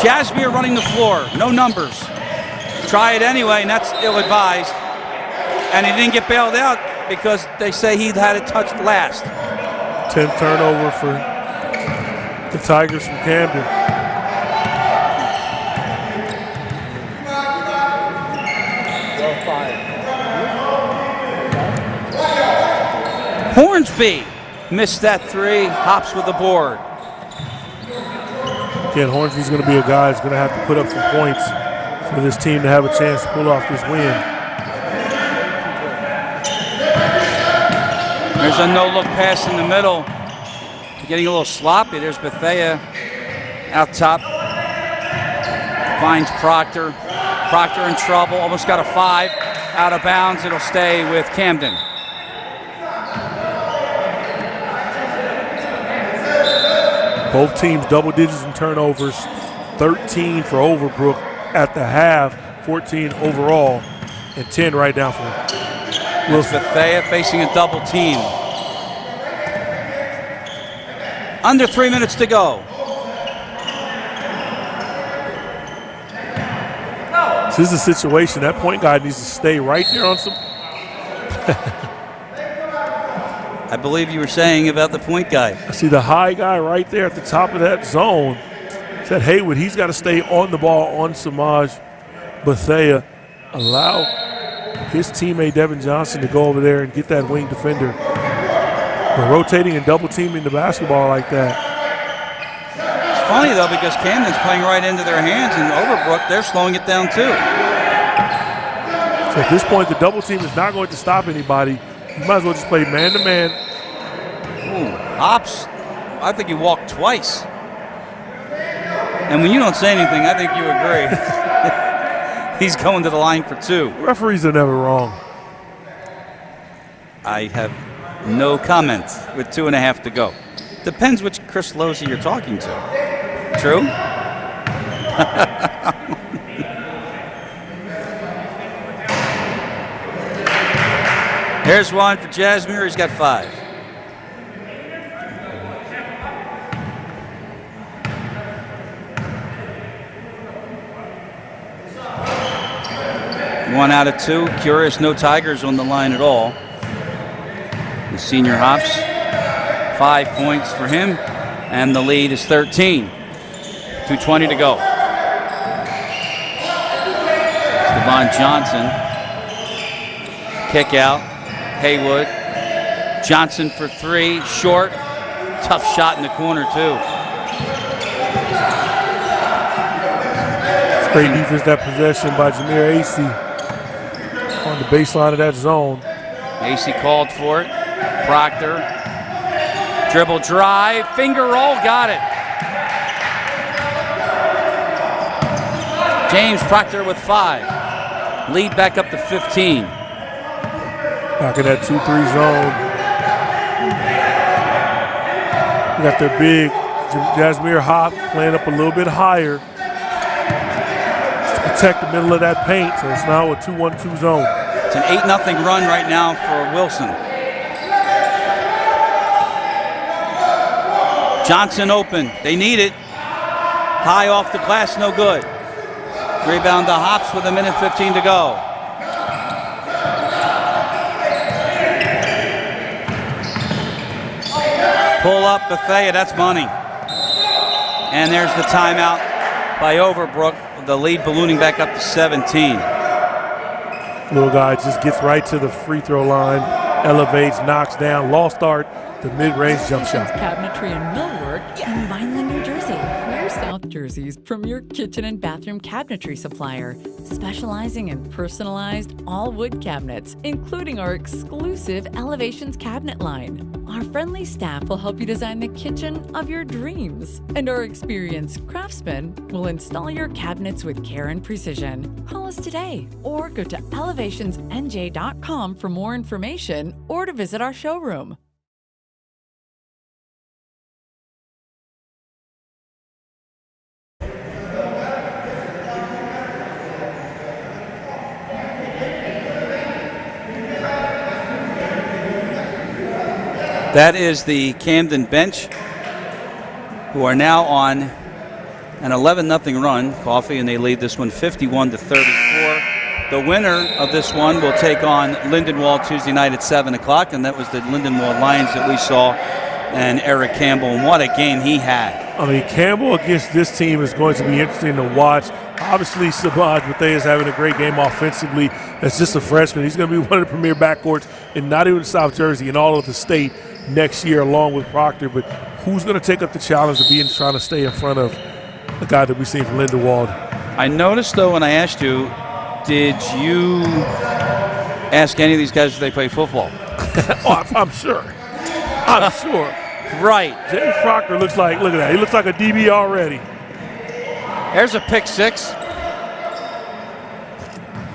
S8: Jasmine running the floor, no numbers. Try it anyway, and that's ill-advised. And he didn't get bailed out because they say he had it touched last.
S9: 10th turnover for the Tigers from Camden.
S8: Hornsby missed that 3. Hops with the board.
S9: Again, Hornsby's going to be a guy who's going to have to put up some points for this team to have a chance to pull off this win.
S8: There's a no-look pass in the middle. Getting a little sloppy. There's Bethea out top. Finds Proctor. Proctor in trouble. Almost got a 5. Out of bounds. It'll stay with Camden.
S9: Both teams double digits in turnovers. 13 for Overbrook at the half. 14 overall. And 10 right now for
S8: Wilson. Bethea facing a double team. Under 3 minutes to go.
S9: This is a situation that point guard needs to stay right there on some.
S8: I believe you were saying about the point guy.
S9: I see the high guy right there at the top of that zone. Said Haywood, he's got to stay on the ball on Samaj Bethea. Allow his teammate Devin Johnson to go over there and get that wing defender. But rotating and double teaming the basketball like that.
S8: It's funny though because Camden's playing right into their hands, and Overbrook, they're slowing it down too.
S9: So at this point, the double team is not going to stop anybody. You might as well just play man to man.
S8: Hops, I think he walked twice. And when you don't say anything, I think you agree. He's going to the line for 2.
S9: Referees are never wrong.
S8: I have no comment with 2.5 to go. Depends which Chris Losey you're talking to. True? Here's one for Jasmine. He's got 5. One out of 2. Curious, no Tigers on the line at all. The senior hops. 5 points for him, and the lead is 13. 2:20 to go. Devon Johnson. Kick out. Haywood. Johnson for 3. Short. Tough shot in the corner, too.
S9: It's great defense, that possession by Jameer Acey on the baseline of that zone.
S8: Acey called for it. Proctor. Dribble drive. Finger roll. Got it. James Proctor with 5. Lead back up to 15.
S9: Back in that 2-3 zone. We got their big Jasmine Hop playing up a little bit higher to protect the middle of that paint. So it's now a 2-1-2 zone.
S8: It's an 8-0 run right now for Wilson. Johnson open. They need it. High off the glass, no good. Rebound to Hops with 1:15 to go. Pull up Bethea, that's money. And there's the timeout by Overbrook. The lead ballooning back up to 17.
S9: Little guy just gets right to the free throw line, elevates, knocks down, lost start, the mid-range jump shot.
S6: Cabinetry and millwork in Vineland, New Jersey. We're South Jersey's premier kitchen and bathroom cabinetry supplier, specializing in personalized all-wood cabinets, including our exclusive Elevations cabinet line. Our friendly staff will help you design the kitchen of your dreams, and our experienced craftsmen will install your cabinets with care and precision. Call us today or go to elevationsnj.com for more information or to visit our showroom.
S8: That is the Camden bench, who are now on an 11-0 run, Coffee, and they lead this one 51-34. The winner of this one will take on Lindenwold Tuesday night at 7 o'clock, and that was the Lindenwold Lions that we saw, and Eric Campbell, and what a game he had.
S9: I mean, Campbell against this team is going to be interesting to watch. Obviously, Sabaj Bethea is having a great game offensively. As just a freshman, he's going to be one of the premier backcourts in not even South Jersey, in all of the state next year, along with Proctor. But who's going to take up the challenge of trying to stay in front of the guy that we've seen from Lindenwold?
S8: I noticed, though, when I asked you, did you ask any of these guys if they play football?
S9: Oh, I'm sure. I'm sure.
S8: Right.
S9: James Proctor looks like, look at that, he looks like a DB already.
S8: There's a pick 6.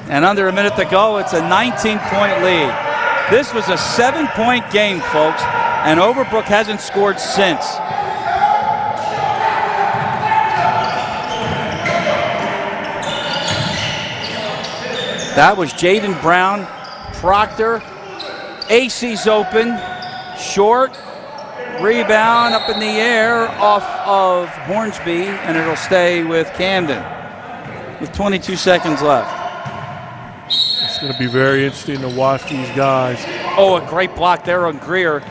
S8: And under a minute to go, it's a 19-point lead. This was a 7-point game, folks, and Overbrook hasn't scored since. That was Jaden Brown, Proctor, Acey's open, short, rebound up in the air off of Hornsby, and it'll stay with Camden with 22 seconds left.
S9: It's going to be very interesting to watch these guys.
S8: Oh, a great block there on Greer.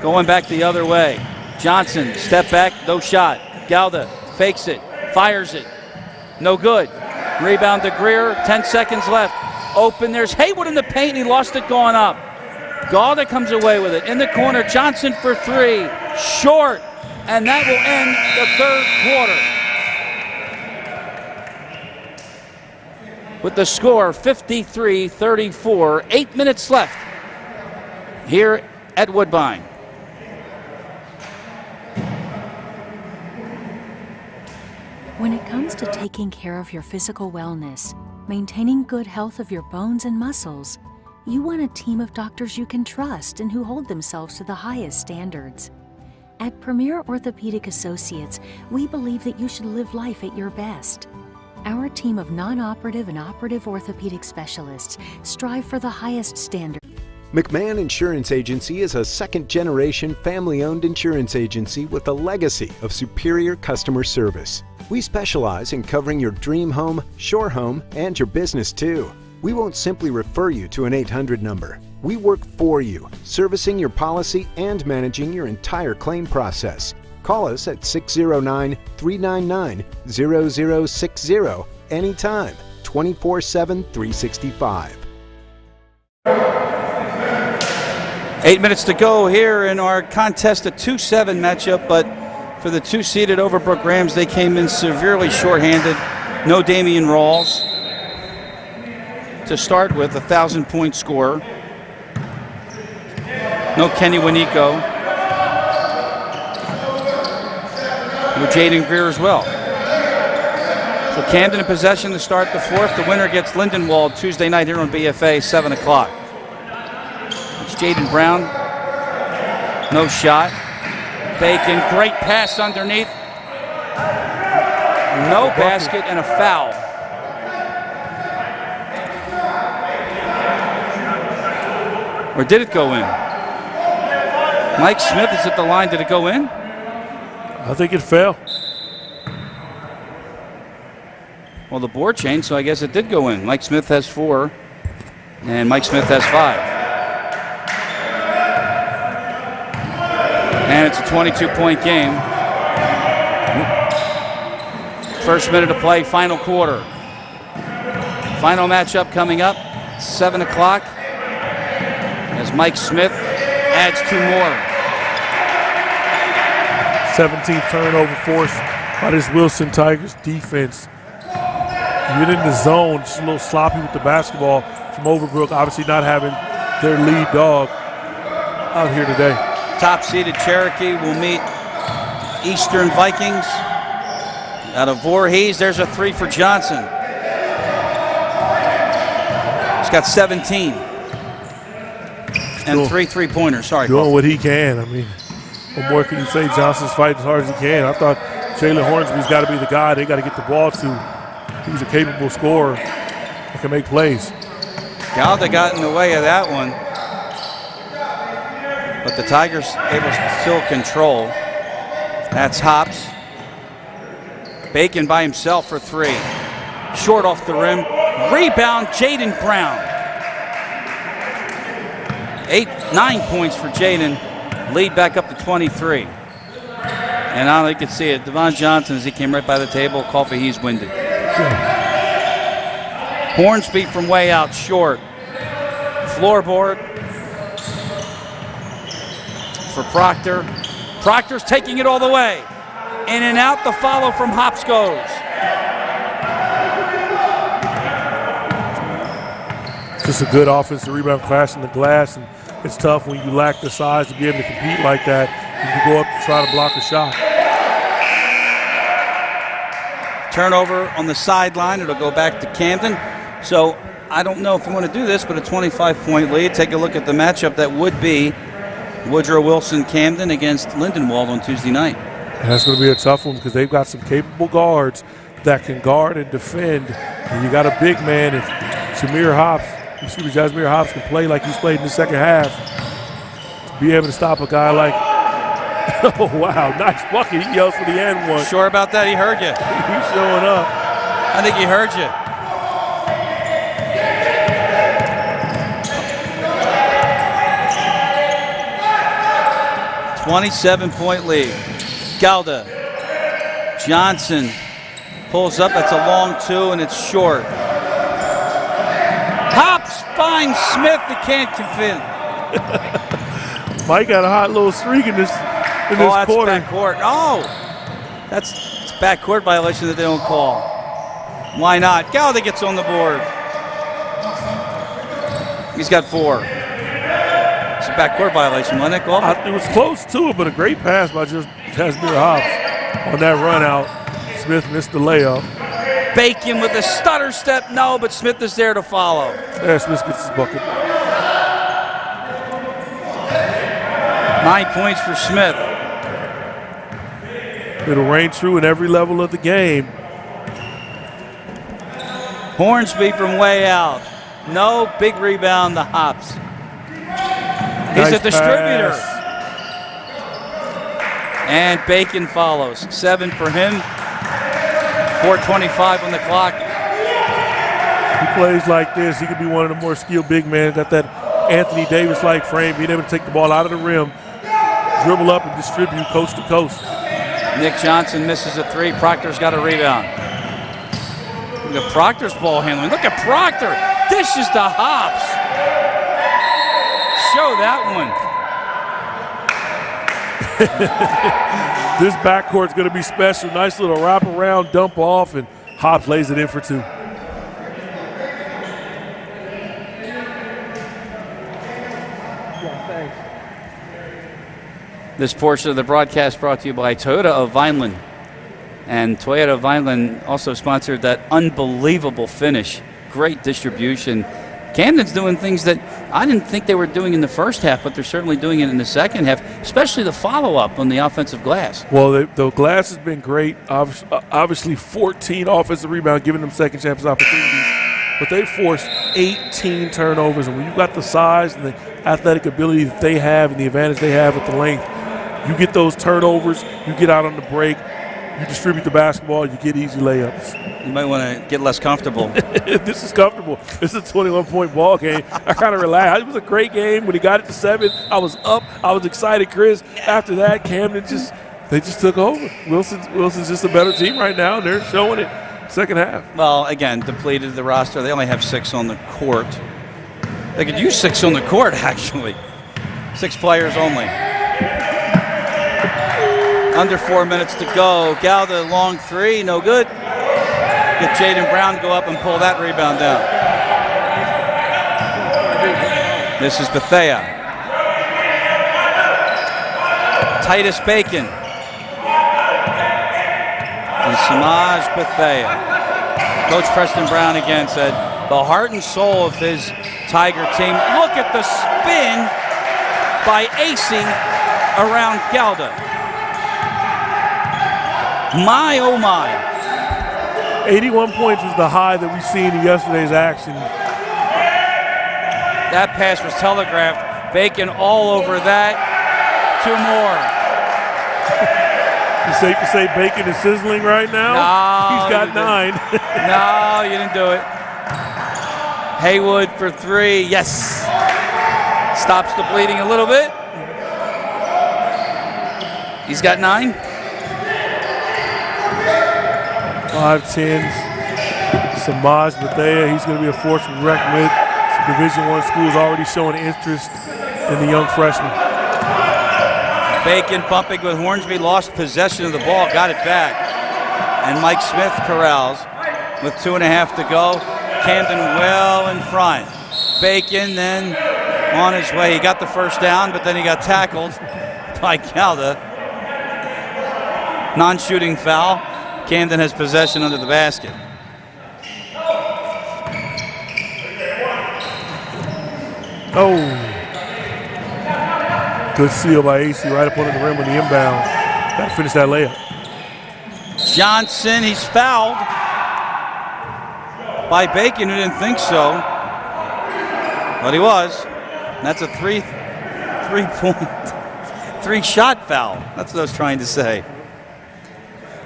S8: Going back the other way. Johnson, step back, no shot. Galda fakes it, fires it. No good. Rebound to Greer, 10 seconds left. Open, there's Haywood in the paint, he lost it going up. Galda comes away with it. In the corner, Johnson for 3. Short, and that will end the third quarter. With the score 53-34, 8 minutes left here at Woodbine.
S11: When it comes to taking care of your physical wellness, maintaining good health of your bones and muscles, you want a team of doctors you can trust and who hold themselves to the highest standards. At Premier Orthopaedic Associates, we believe that you should live life at your best. Our team of non-operative and operative orthopedic specialists strive for the highest standard.
S1: McMahon Insurance Agency is a second-generation family-owned insurance agency with a legacy of superior customer service. We specialize in covering your dream home, shore home, and your business too. We won't simply refer you to an 800 number. We work for you, servicing your policy and managing your entire claim process. Call us at 609-399-0060 anytime, 24/7, 365.
S8: 8 minutes to go here in our contest, a 2-7 matchup, but for the two-seeded Overbrook Rams, they came in severely shorthanded. No Damian Rawls to start with, 1,000-point scorer. No Kenny Winiko. No Jaden Greer as well. So Camden in possession to start the fourth. The winner gets Lindenwold Tuesday night here on BFA, 7 o'clock. It's Jaden Brown. No shot. Bacon, great pass underneath. No basket and a foul. Or did it go in? Mike Smith is at the line. Did it go in?
S9: I think it fell.
S8: Well, the board changed, so I guess it did go in. Mike Smith has 4, and Mike Smith has 5. And it's a 22-point game. First minute of play, final quarter. Final matchup coming up, 7 o'clock, as Mike Smith adds 2 more.
S9: 17th turnover force by this Wilson Tigers defense. You get in the zone, just a little sloppy with the basketball from Overbrook, obviously not having their lead dog out here today.
S8: Top-seeded Cherokee will meet Eastern Vikings. Out of Voorhees, there's a 3 for Johnson. He's got 17. And 3 3-pointers, sorry.
S9: Doing what he can. I mean, what more can you say? Johnson's fighting as hard as he can. I thought Jalen Hornsby's got to be the guy they got to get the ball to. He's a capable scorer that can make plays.
S8: Galda got in the way of that one. But the Tigers able to still control. That's Hops. Bacon by himself for 3. Short off the rim. Rebound, Jaden Brown. 9 points for Jaden. Lead back up to 23. And I you can see it. Devon Johnson, as he came right by the table, coffee, he's winded. Hornsby from way out short. Floorboard for Proctor. Proctor's taking it all the way. In and out, the follow from Hops goes.
S9: Just a good offensive rebound, crashing the glass, and it's tough when you lack the size to be able to compete like that. You can go up to try to block a shot.
S8: Turnover on the sideline. It'll go back to Camden. So I don't know if you want to do this, but a 25-point lead. Take a look at the matchup that would be Woodrow Wilson Camden against Lindenwold on Tuesday night.
S9: And that's going to be a tough one because they've got some capable guards that can guard and defend. And you got a big man. If Jasmine Hops can play like he's played in the second half, to be able to stop a guy like, oh, wow, nice bucket. He yells for the end one.
S8: Sure about that? He heard you.
S9: He's showing up.
S8: I think he heard you. A 27-point lead. Galda. Johnson pulls up. That's a long 2, and it's short. Hops finds Smith. He can't convince.
S9: Mike got a hot little streak in this
S8: that's
S9: quarter.
S8: Backcourt. Oh, it's backcourt violation that they don't call. Why not? Galda gets on the board. He's got 4. It's a backcourt violation, wasn't it, Golf?
S9: It was close to it, but a great pass by just Jasmine Hops on that run out. Smith missed the layup.
S8: Bacon with a stutter step. No, but Smith is there to follow.
S9: Yeah, Smith gets his bucket.
S8: 9 points for Smith.
S9: It'll reign true in every level of the game.
S8: Hornsby from way out. No, big rebound, the Hops. He's
S9: Nice
S8: a distributor.
S9: pass.
S8: And Bacon follows. 7 for him. 4:25 on the clock.
S9: He plays like this. He could be one of the more skilled big men. Got that Anthony Davis-like frame, being able to take the ball out of the rim, dribble up and distribute coast to coast.
S8: Nick Johnson misses a 3. Proctor's got a rebound. Look at Proctor's ball handling. Look at Proctor. Dishes to Hops. Show that one.
S9: This backcourt's going to be special. Nice little wraparound dump off, and Hobbs lays it in for 2.
S8: This portion of the broadcast brought to you by Toyota of Vineland. And Toyota of Vineland also sponsored that unbelievable finish. Great distribution. Camden's doing things that I didn't think they were doing in the first half, but they're certainly doing it in the second half, especially the follow-up on the offensive glass.
S9: Well, the glass has been great. Obviously, 14 offensive rebounds, giving them second chance opportunities. But they forced 18 turnovers. And when you've got the size and the athletic ability that they have and the advantage they have at the length, you get those turnovers, you get out on the break, you distribute the basketball, you get easy layups.
S8: You might want to get less comfortable.
S9: This is comfortable. This is a 21-point ball game. I kind of relaxed. It was a great game. When he got it to 7, I was up. I was excited, Chris. After that, Camden just took over. Wilson's just a better team right now, and they're showing it second half.
S8: Well, again, depleted the roster. They only have 6 on the court. They could use 6 on the court, actually. 6 players only. Under 4 minutes to go. Galda, long 3, no good. Get Jaden Brown to go up and pull that rebound down. This is Bethea. Titus Bacon. And Samaj Bethea. Coach Preston Brown again said, the heart and soul of his Tiger team. Look at the spin by AC around Galda. My, oh my.
S9: 81 points was the high that we've seen in yesterday's action.
S8: That pass was telegraphed. Bacon all over that. 2 more.
S9: It's safe to say Bacon is sizzling right now?
S8: No.
S9: He's got 9.
S8: No, you didn't do it. Haywood for 3. Yes. Stops the bleeding a little bit. He's got 9.
S9: 5'10", Samaj Bethea. He's going to be a force to reckon with. Some Division I schools already showing interest in the young freshman.
S8: Bacon bumping with Hornsby, lost possession of the ball, got it back. And Mike Smith corrals with 2.5 to go. Camden well in front. Bacon then on his way. He got the first down, but then he got tackled by Galda. Non-shooting foul. Camden has possession under the basket.
S9: Oh. Good seal by AC right up under the rim with the inbound. Got to finish that layup.
S8: Johnson, he's fouled by Bacon, who didn't think so. But he was. And that's a three-shot foul. That's what I was trying to say.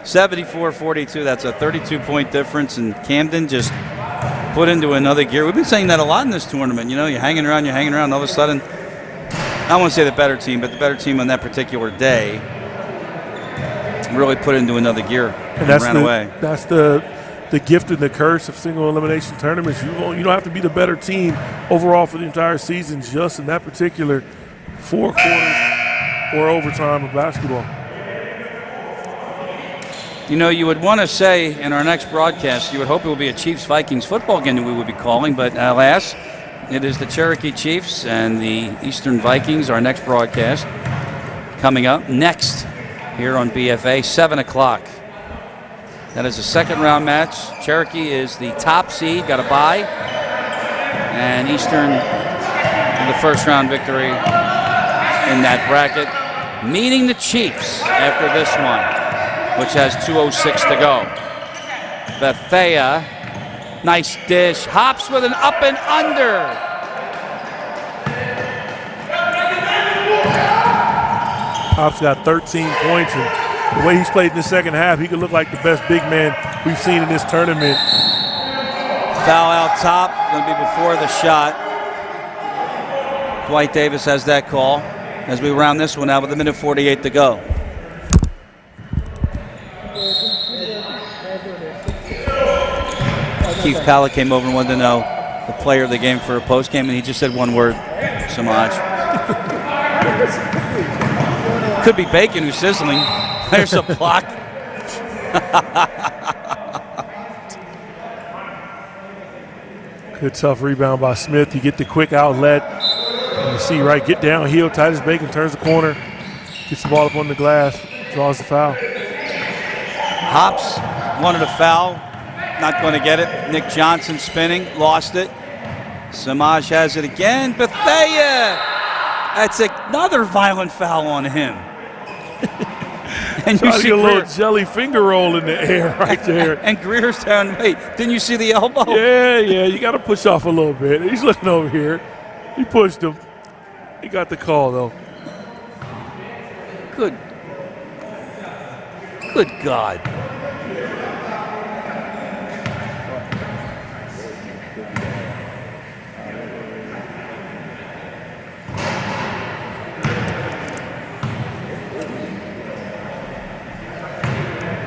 S8: 74-42, that's a 32-point difference, and Camden just put into another gear. We've been saying that a lot in this tournament. You know, you're hanging around, and all of a sudden, I don't want to say the better team, but the better team on that particular day really put into another gear and ran away.
S9: That's the gift and the curse of single elimination tournaments. You don't have to be the better team overall for the entire season, just in that particular 4 quarters or overtime of basketball.
S8: You know, you would want to say in our next broadcast, you would hope it would be a Chiefs-Vikings football game that we would be calling, but alas, it is the Cherokee Chiefs and the Eastern Vikings, our next broadcast, coming up next here on BFA, 7 o'clock. That is a second-round match. Cherokee is the top seed, got a bye, and Eastern the first-round victory in that bracket, meeting the Chiefs after this one, which has 2:06 to go. Bethea, nice dish. Hops with an up and under.
S9: Hops got 13 points, and the way he's played in the second half, he could look like the best big man we've seen in this tournament.
S8: Foul out top, going to be before the shot. Dwight Davis has that call as we round this one out with 1:48 to go. Keith Pallett came over and wanted to know the player of the game for a post game, and he just said one word: Samaj. Could be bacon who's sizzling. There's a block.
S9: Good tough rebound by Smith. You get the quick outlet. And you see, right, get downhill. Titus Bacon turns the corner, gets the ball up on the glass, draws the foul.
S8: Hops wanted a foul. Not going to get it. Nick Johnson spinning, lost it. Samaj has it again. Bethea! That's another violent foul on him. And you see
S9: a little jelly finger roll in the air right there.
S8: And Greer's down. Wait, didn't you see the elbow?
S9: Yeah, you got to push off a little bit. He's looking over here. He pushed him. He got the call, though.
S8: Good God.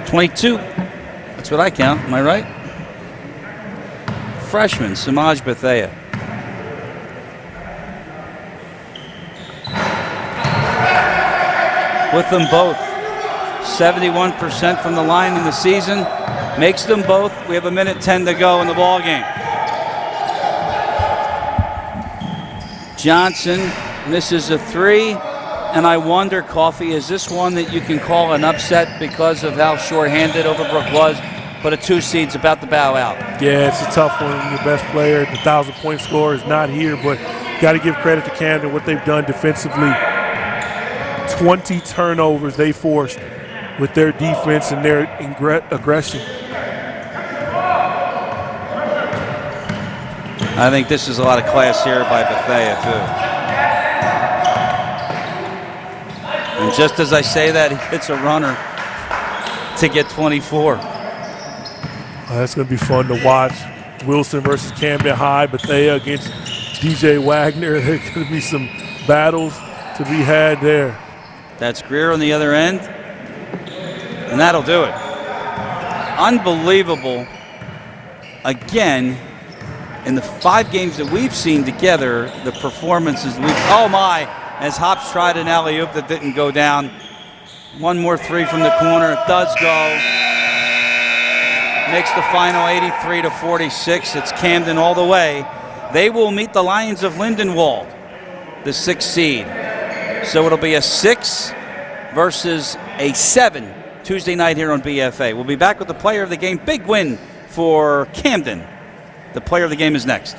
S8: .22. That's what I count. Am I right? Freshman, Samaj Bethea. With them both. 71% from the line in the season. Makes them both. We have 1:10 to go in the ball game. Johnson misses a three. And I wonder, Coffee, is this one that you can call an upset because of how shorthanded Overbrook was, but a 2 seed's about to bow out?
S9: Yeah, it's a tough one. Your best player, the 1,000-point scorer, is not here, but got to give credit to Camden, what they've done defensively. 20 turnovers they forced with their defense and their aggression.
S8: I think this is a lot of class here by Bethea, too. And just as I say that, he hits a runner to get 24.
S9: That's going to be fun to watch. Wilson versus Camden High, Bethea against DJ Wagner. There's going to be some battles to be had there.
S8: That's Greer on the other end. And that'll do it. Unbelievable. Again, in the 5 games that we've seen together, the performances oh my, as Hops tried an alley-oop that didn't go down. One more three from the corner. It does go. Makes the final 83-46. It's Camden all the way. They will meet the Lions of Lindenwold, the 6th seed. So it'll be a 6 versus a 7 Tuesday night here on BFA. We'll be back with the player of the game. Big win for Camden. The player of the game is next.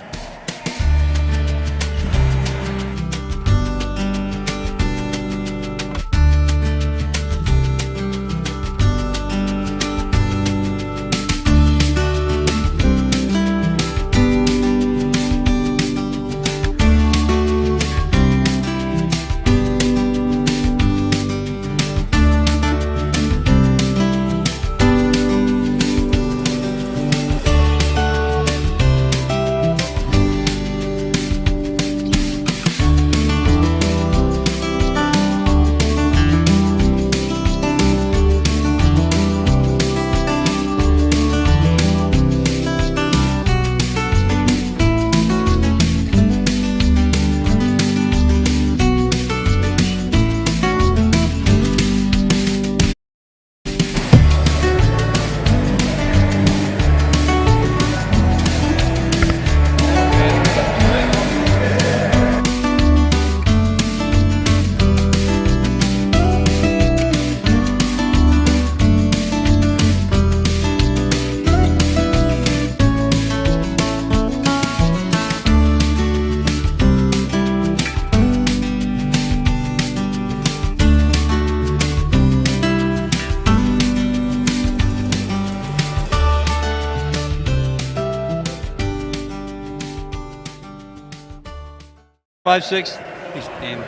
S8: Five, six. He's game.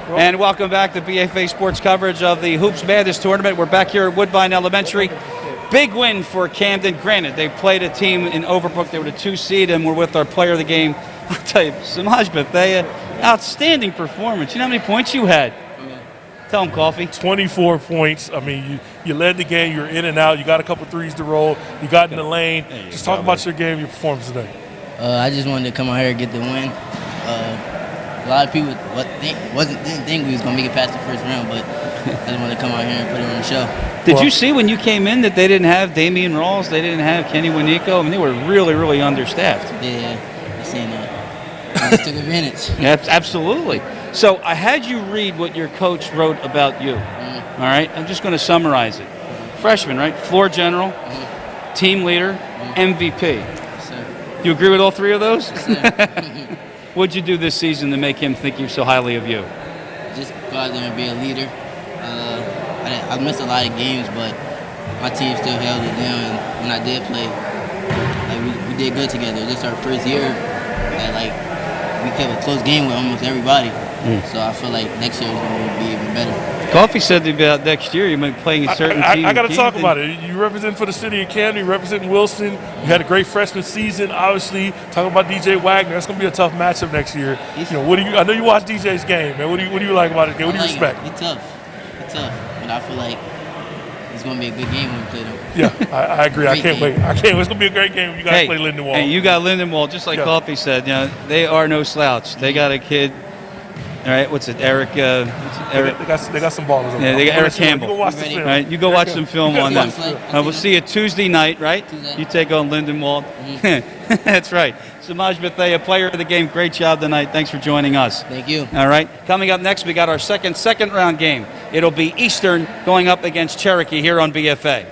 S8: And welcome back to BFA Sports coverage of the Hoops Madness tournament. We're back here at Woodbine Elementary. Big win for Camden. Granted, they played a team in Overbrook. They were the 2 seed, and we're with our player of the game. I'll tell you, Samaj Bethea, outstanding performance. You know how many points you had? Tell him, Coffee.
S9: 24 points. I mean, you led the game. You were in and out. You got a couple threes to roll. You got in the lane. Just talk about your game, your performance today.
S13: I just wanted to come out here and get the win. A lot of people didn't think we was going to make it past the first round, but I just wanted to come out here and put it on the show.
S8: Did you see when you came in that they didn't have Damian Rawls, they didn't have Kenny Winiko? I mean, they were really, really understaffed.
S13: Yeah, I seen that. I just took advantage.
S8: Yeah, absolutely. So I had you read what your coach wrote about you. All right? I'm just going to summarize it. Freshman, right? Floor general, team leader, MVP.
S13: Yes, sir.
S8: You agree with all 3 of those?
S13: Yes, sir.
S8: What'd you do this season to make him think so highly of you?
S13: Just go out there and be a leader. I missed a lot of games, but my team still held it down. And when I did play, we did good together. This is our first year that we kept a close game with almost everybody. So I feel like next year is going to be even better.
S8: Coffee said about next year you might be playing a certain team.
S9: I got to talk about it. You represent for the city of Camden. You represent Wilson. You had a great freshman season. Obviously, talking about DJ Wagner, that's going to be a tough matchup next year. You know, I know you watch DJ's game, man. What do you like about his game? What do you respect?
S13: He's tough, but I feel like it's going to be a good game when we play them.
S9: Yeah, I agree. I can't wait. It's going to be a great game when you guys play Lindenwold.
S8: Hey, you got Lindenwold, just like Coffee said. You know, they are no slouch. They got a kid. All right, what's it, Eric?
S9: They got some ballers.
S8: Yeah, they got Eric Campbell.
S9: You go watch the film.
S8: Right, you go watch some film on them. We'll see you Tuesday night, right?
S13: Tuesday.
S8: You take on Lindenwold. That's right. Samaj Bethea, player of the game. Great job tonight. Thanks for joining us.
S13: Thank you.
S8: All right. Coming up next, we got our second round game. It'll be Eastern going up against Cherokee here on BFA.